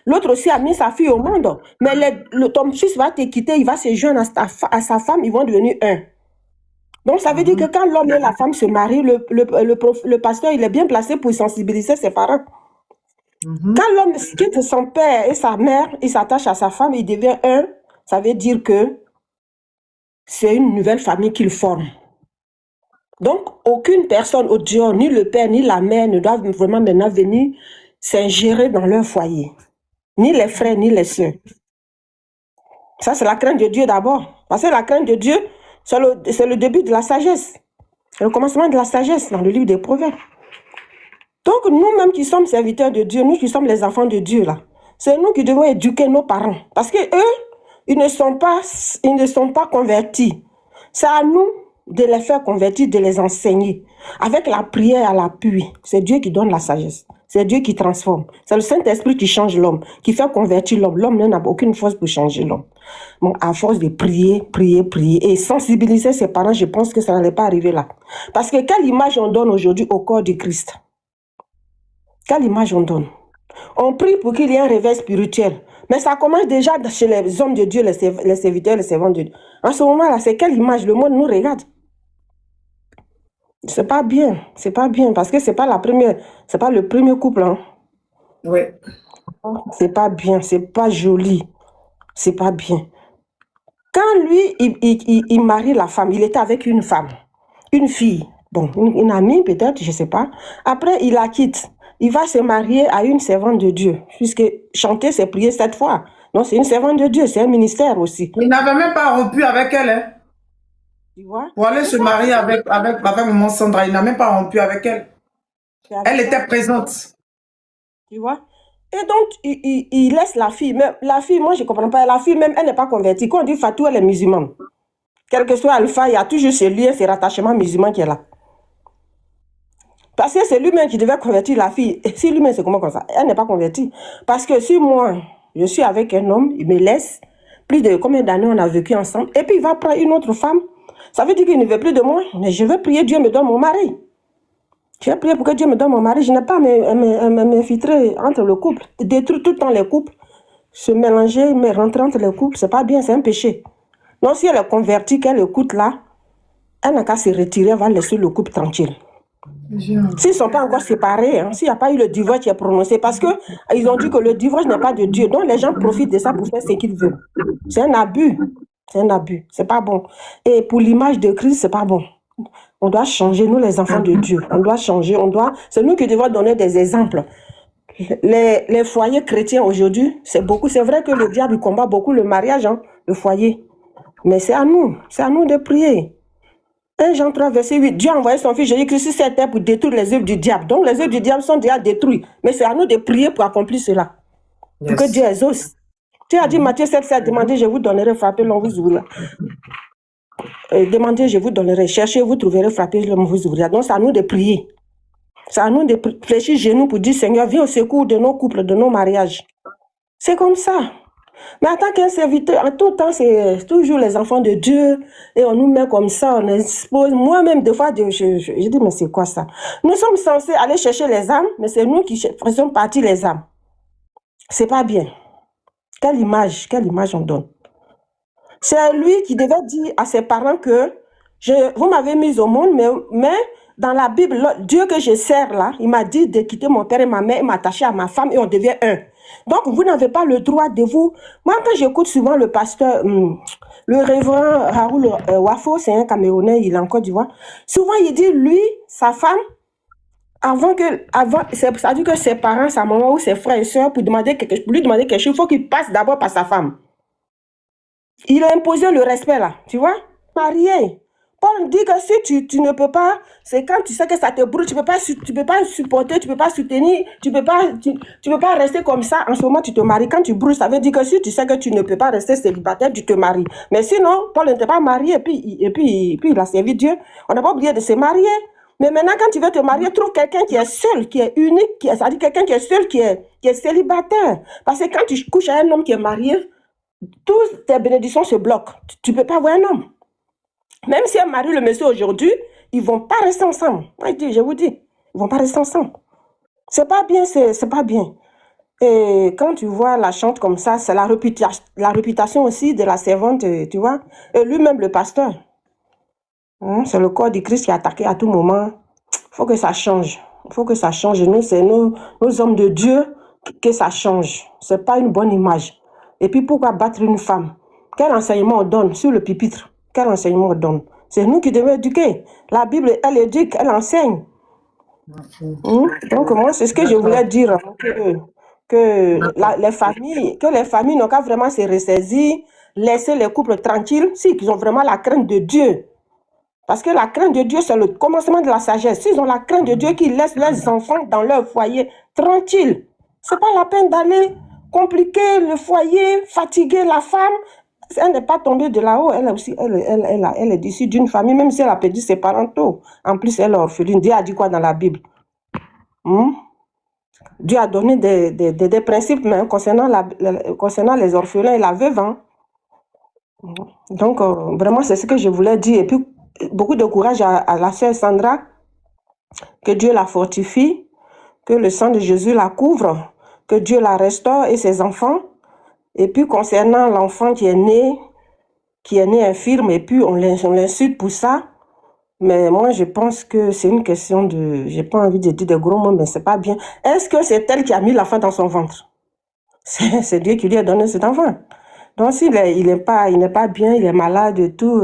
L'autre aussi a mis sa fille au monde. Mais ton fils va te quitter, il va se joindre à sa femme, ils vont devenir un. Donc ça veut dire que quand l'homme et la femme se marient, le pasteur il est bien placé pour sensibiliser ses parents. Quand l'homme quitte son père et sa mère, il s'attache à sa femme, il devient un, ça veut dire que c'est une nouvelle famille qu'il forme. Donc, aucune personne au dehors, ni le père, ni la mère, ne doivent vraiment maintenant venir s'ingérer dans leur foyer. Ni les frères, ni les sœurs. Ça, c'est la crainte de Dieu d'abord. Parce que la crainte de Dieu, c'est le début de la sagesse. C'est le commencement de la sagesse dans le livre des Proverbes. Donc, nous-mêmes qui sommes serviteurs de Dieu, nous qui sommes les enfants de Dieu, là, c'est nous qui devons éduquer nos parents. Parce que eux, ils ne sont pas convertis. C'est à nous de les faire convertir, de les enseigner. Avec la prière à l'appui, c'est Dieu qui donne la sagesse. C'est Dieu qui transforme. C'est le Saint-Esprit qui change l'homme, qui fait convertir l'homme. L'homme n'a aucune force pour changer l'homme. Bon, à force de prier et sensibiliser ses parents, je pense que ça n'allait pas arriver là. Parce que quelle image on donne aujourd'hui au corps du Christ? Quelle image on donne? On prie pour qu'il y ait un réveil spirituel. Mais ça commence déjà chez les hommes de Dieu, les serviteurs, les servants de Dieu. En ce moment-là, c'est quelle image le monde nous regarde? C'est pas bien, parce que c'est pas le premier couple. Hein. Oui. C'est pas bien, c'est pas joli, c'est pas bien. Quand lui, il marie la femme, il était avec une femme, une fille, bon, une amie peut-être, je sais pas. Après, il la quitte. Il va se marier à une servante de Dieu, puisque chanter, c'est prier 7 fois. Non, c'est une servante de Dieu, c'est un ministère aussi. Il n'avait même pas rompu avec elle. Hein. Tu vois? Pour aller se marier avec maman Sandra, il n'a même pas rompu avec elle. Elle était présente. Tu vois? Et donc, il laisse la fille. Même, la fille, moi, je ne comprends pas. La fille, même, elle n'est pas convertie. Quand on dit Fatou, elle est musulmane. Quel que soit Alpha, il y a toujours ce lien, ce rattachement musulman qui est là. Parce que c'est lui-même qui devait convertir la fille. Et si lui-même, c'est comment comme ça? Elle n'est pas convertie. Parce que si moi, je suis avec un homme, il me laisse, plus de combien d'années on a vécu ensemble, et puis il va prendre une autre femme, ça veut dire qu'il ne veut plus de moi. Mais je veux prier, Dieu me donne mon mari. Je vais prier pour que Dieu me donne mon mari. Je n'ai pas à m'infiltrer entre le couple. Détruire tout le temps les couples. Se mélanger, mais rentrer entre les couples, c'est pas bien, c'est un péché. Non, si elle est convertie, qu'elle écoute là, elle n'a qu'à se retirer, elle va laisser le couple tranquille. S'ils ne sont pas encore séparés, hein, s'il n'y a pas eu le divorce qui est prononcé, parce qu'ils ont dit que le divorce n'est pas de Dieu. Donc les gens profitent de ça pour faire ce qu'ils veulent. C'est un abus. C'est un abus. C'est pas bon. Et pour l'image de Christ, c'est pas bon. On doit changer, nous les enfants de Dieu. On doit changer, c'est nous qui devons donner des exemples. Les foyers chrétiens aujourd'hui, c'est vrai que le diable combat beaucoup le mariage, hein, le foyer. Mais c'est à nous de prier. 1 Jean 3, verset 8, Dieu a envoyé son fils Jésus-Christ sur cette terre pour détruire les œuvres du diable. Donc les œuvres du diable sont déjà détruites. Mais c'est à nous de prier pour accomplir cela. Yes. Pour que Dieu exauce. Tu as dit Matthieu 7, demandez, je vous donnerai, frappez, l'on vous ouvrira. Demandez, je vous donnerai. Cherchez, vous trouverez, frappez, l'on vous ouvrira. Donc c'est à nous de prier. C'est à nous de fléchir genoux pour dire Seigneur, viens au secours de nos couples, de nos mariages. C'est comme ça. Mais en tant qu'un serviteur, en tout temps, c'est toujours les enfants de Dieu et on nous met comme ça, on expose. Moi-même, des fois, je dis, mais c'est quoi ça? Nous sommes censés aller chercher les âmes, mais c'est nous qui faisons partie les âmes. C'est pas bien. Quelle image on donne? C'est lui qui devait dire à ses parents que vous m'avez mis au monde, mais dans la Bible, Dieu que je sers là, il m'a dit de quitter mon père et ma mère et m'attacher à ma femme et on devient un. Donc, vous n'avez pas le droit de vous... Moi, quand j'écoute souvent le pasteur, le révérend Haroul Wafo, c'est un Camerounais, il est en Côte d'Ivoire, souvent il dit, lui, sa femme, c'est-à-dire que ses parents, sa maman ou ses frères et soeurs, pour lui demander quelque chose, il faut qu'il passe d'abord par sa femme. Il a imposé le respect là, tu vois? Marié. Paul dit que si tu ne peux pas, c'est quand tu sais que ça te brûle, tu peux pas supporter, tu peux pas soutenir, tu peux pas rester comme ça. En ce moment, tu te maries. Quand tu brûles, ça veut dire que si tu sais que tu ne peux pas rester célibataire, tu te maries. Mais sinon, Paul n'était pas marié et puis il a servi Dieu. On n'a pas oublié de se marier. Mais maintenant, quand tu veux te marier, trouve quelqu'un qui est seul, qui est unique, c'est-à-dire quelqu'un qui est seul, qui est célibataire. Parce que quand tu couches à un homme qui est marié, toutes tes bénédictions se bloquent. Tu ne peux pas avoir un homme. Même si elle marie le monsieur aujourd'hui, ils ne vont pas rester ensemble. Je vous dis, ils ne vont pas rester ensemble. C'est pas bien, c'est pas bien. Et quand tu vois la chante comme ça, c'est la réputation aussi de la servante, tu vois. Et lui-même, le pasteur. C'est le corps du Christ qui est attaqué à tout moment. Il faut que ça change. Il faut que ça change. Et nous, c'est nos hommes de Dieu. que ça change. C'est pas une bonne image. Et puis, pourquoi battre une femme? Quel enseignement on donne sur le pupitre? Quel enseignement on donne? C'est nous qui devons éduquer. La Bible, elle éduque, elle enseigne. Donc, moi, c'est ce que je voulais dire, que les familles n'ont qu'à vraiment se ressaisir, laisser les couples tranquilles, si ils ont vraiment la crainte de Dieu. Parce que la crainte de Dieu, c'est le commencement de la sagesse. S'ils ont la crainte de Dieu, qu'ils laissent leurs enfants dans leur foyer tranquilles. C'est pas la peine d'aller compliquer le foyer, fatiguer la femme. Elle n'est pas tombée de là-haut. Elle aussi, elle est issue d'une famille, même si elle a perdu ses parents tôt. En plus, elle est orpheline. Dieu a dit quoi dans la Bible? Dieu a donné des principes même concernant les orphelins et la veuve. Donc, vraiment, c'est ce que je voulais dire. Et puis, beaucoup de courage à la sœur Sandra. Que Dieu la fortifie. Que le sang de Jésus la couvre. Que Dieu la restaure et ses enfants. Et puis, concernant l'enfant qui est né infirme, et puis on l'insulte pour ça. Mais moi, je pense que c'est une question de... J'ai pas envie de dire de gros mots, mais c'est pas bien. Est-ce que c'est elle qui a mis l'enfant dans son ventre? C'est Dieu qui lui a donné cet enfant. Donc, s'il n'est pas bien, il est malade et tout,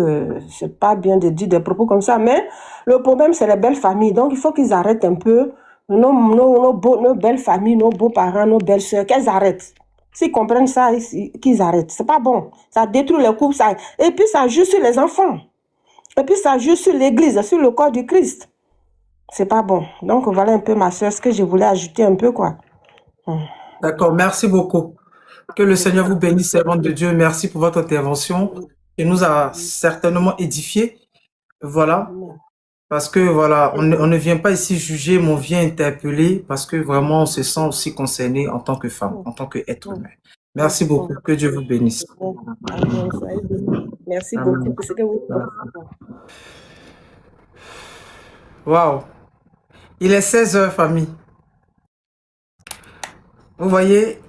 c'est pas bien de dire des propos comme ça. Mais le problème, c'est les belles familles. Donc, il faut qu'ils arrêtent un peu. Nos belles familles, nos beaux-parents, nos belles-sœurs, qu'elles arrêtent. S'ils comprennent ça, qu'ils arrêtent. C'est pas bon. Ça détruit le couple. Et puis, ça joue sur les enfants. Et puis, ça joue sur l'église, sur le corps du Christ. C'est pas bon. Donc, voilà un peu, ma soeur, ce que je voulais ajouter un peu, quoi. D'accord, merci beaucoup. Que le Seigneur vous bénisse, servante de Dieu. Merci pour votre intervention. Il nous a certainement édifiés. Voilà. Parce que, voilà, on ne vient pas ici juger, mais on vient interpeller parce que vraiment, on se sent aussi concerné en tant que femme, en tant qu'être humain. Merci beaucoup. Que Dieu vous bénisse. Merci beaucoup pour ce que vous faites. Waouh. Il est 16 heures, famille. Vous voyez,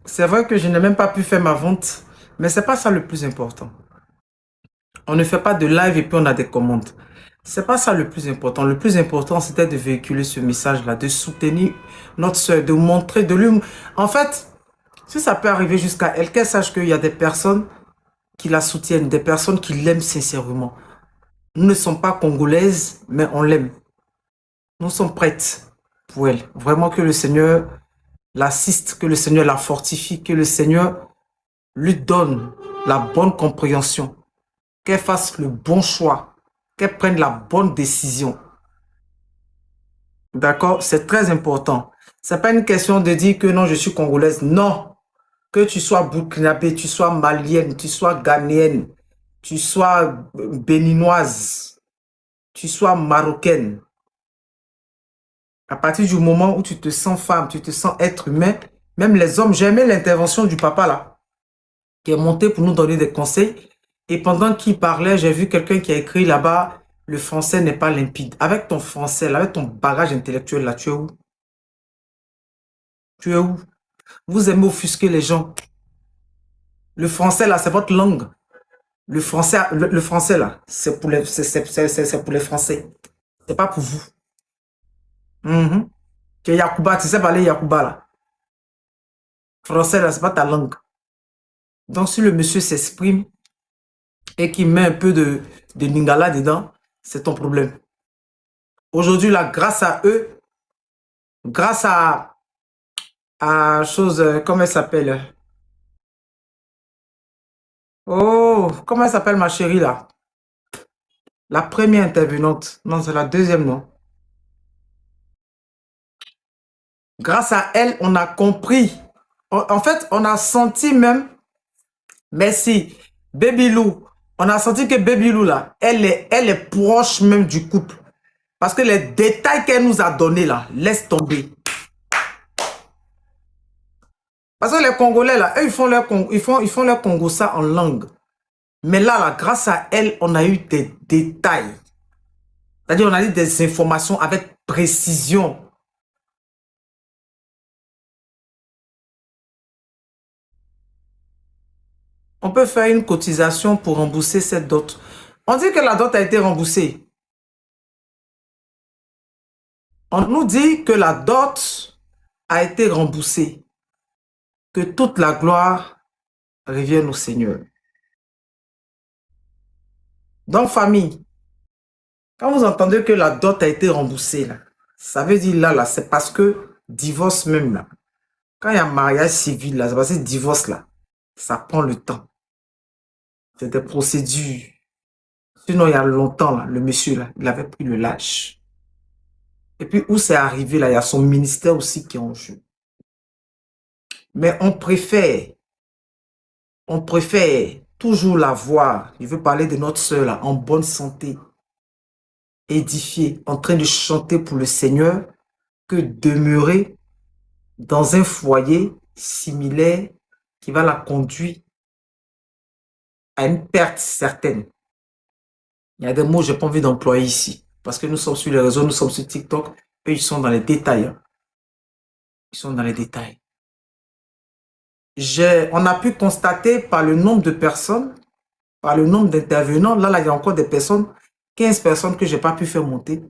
c'est vrai que je n'ai même pas pu faire ma vente, mais c'est pas ça le plus important. On ne fait pas de live et puis on a des commandes. C'est pas ça le plus important. Le plus important, c'était de véhiculer ce message-là, de soutenir notre soeur, de montrer, de lui... En fait, si ça peut arriver jusqu'à elle, qu'elle sache qu'il y a des personnes qui la soutiennent, des personnes qui l'aiment sincèrement. Nous ne sommes pas congolaises, mais on l'aime. Nous sommes prêtes pour elle. Vraiment que le Seigneur l'assiste, que le Seigneur la fortifie, que le Seigneur lui donne la bonne compréhension, qu'elle fasse le bon choix, qu'elle prenne la bonne décision. D'accord? C'est très important. C'est pas une question de dire que non, je suis congolaise. Non. Que tu sois burkinabé, tu sois malienne, tu sois ghanéenne, tu sois béninoise, tu sois marocaine. À partir du moment où tu te sens femme, tu te sens être humain, même les hommes, j'ai aimé l'intervention du papa là, qui est monté pour nous donner des conseils. Et pendant qu'il parlait, j'ai vu quelqu'un qui a écrit là-bas, le français n'est pas limpide. Avec ton français, là, avec ton bagage intellectuel là, tu es où? Tu es où? Vous aimez offusquer les gens. Le français là, c'est votre langue. Le français là, c'est pour les Français. C'est pas pour vous. Que Yakuba, tu sais parler Yakuba là. Français là, c'est pas ta langue. Donc si le monsieur s'exprime et qu'il met un peu de lingala dedans, c'est ton problème. Aujourd'hui là, grâce à eux, grâce à chose, comment elle s'appelle? Oh, comment elle s'appelle ma chérie là? La première intervenante. Non, c'est la deuxième, non? Grâce à elle, on a compris. En fait, on a senti même, merci, Baby Lou. On a senti que Baby Lou là, elle est proche même du couple. Parce que les détails qu'elle nous a donnés là, laisse tomber. Parce que les Congolais là, eux, ils font leur Congo ça en langue. Mais là, grâce à elle, on a eu des détails. C'est-à-dire, on a eu des informations avec précision. On peut faire une cotisation pour rembourser cette dot. On dit que la dot a été remboursée. On nous dit que la dot a été remboursée. Que toute la gloire revienne au Seigneur. Donc, famille, quand vous entendez que la dot a été remboursée, là, ça veut dire là, c'est parce que divorce même, là. Quand il y a mariage civil, là, c'est parce que divorce, là, ça prend le temps. C'est des procédures. Sinon, il y a longtemps, là, le monsieur, là, il avait pris le lâche. Et puis, où c'est arrivé, là, il y a son ministère aussi qui est en jeu. Mais on préfère toujours la voir. Je veux parler de notre sœur, là, en bonne santé, édifiée, en train de chanter pour le Seigneur, que demeurer dans un foyer similaire qui va la conduire à une perte certaine. Il y a des mots que je n'ai pas envie d'employer ici. Parce que nous sommes sur les réseaux, nous sommes sur TikTok. Eux, ils sont dans les détails. Hein. Ils sont dans les détails. On a pu constater par le nombre de personnes, par le nombre d'intervenants. Là, il y a encore des personnes, 15 personnes que je n'ai pas pu faire monter.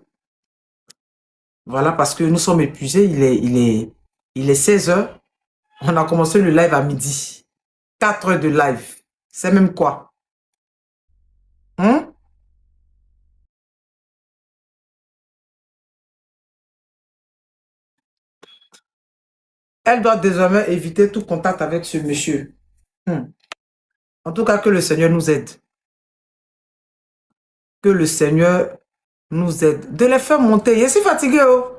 Voilà, parce que nous sommes épuisés. Il est 16 h. On a commencé le live à midi. 4 heures de live. C'est même quoi? Hein? Elle doit désormais éviter tout contact avec ce monsieur. En tout cas, que le Seigneur nous aide. Que le Seigneur nous aide. De les faire monter. Je suis fatigué. Oh.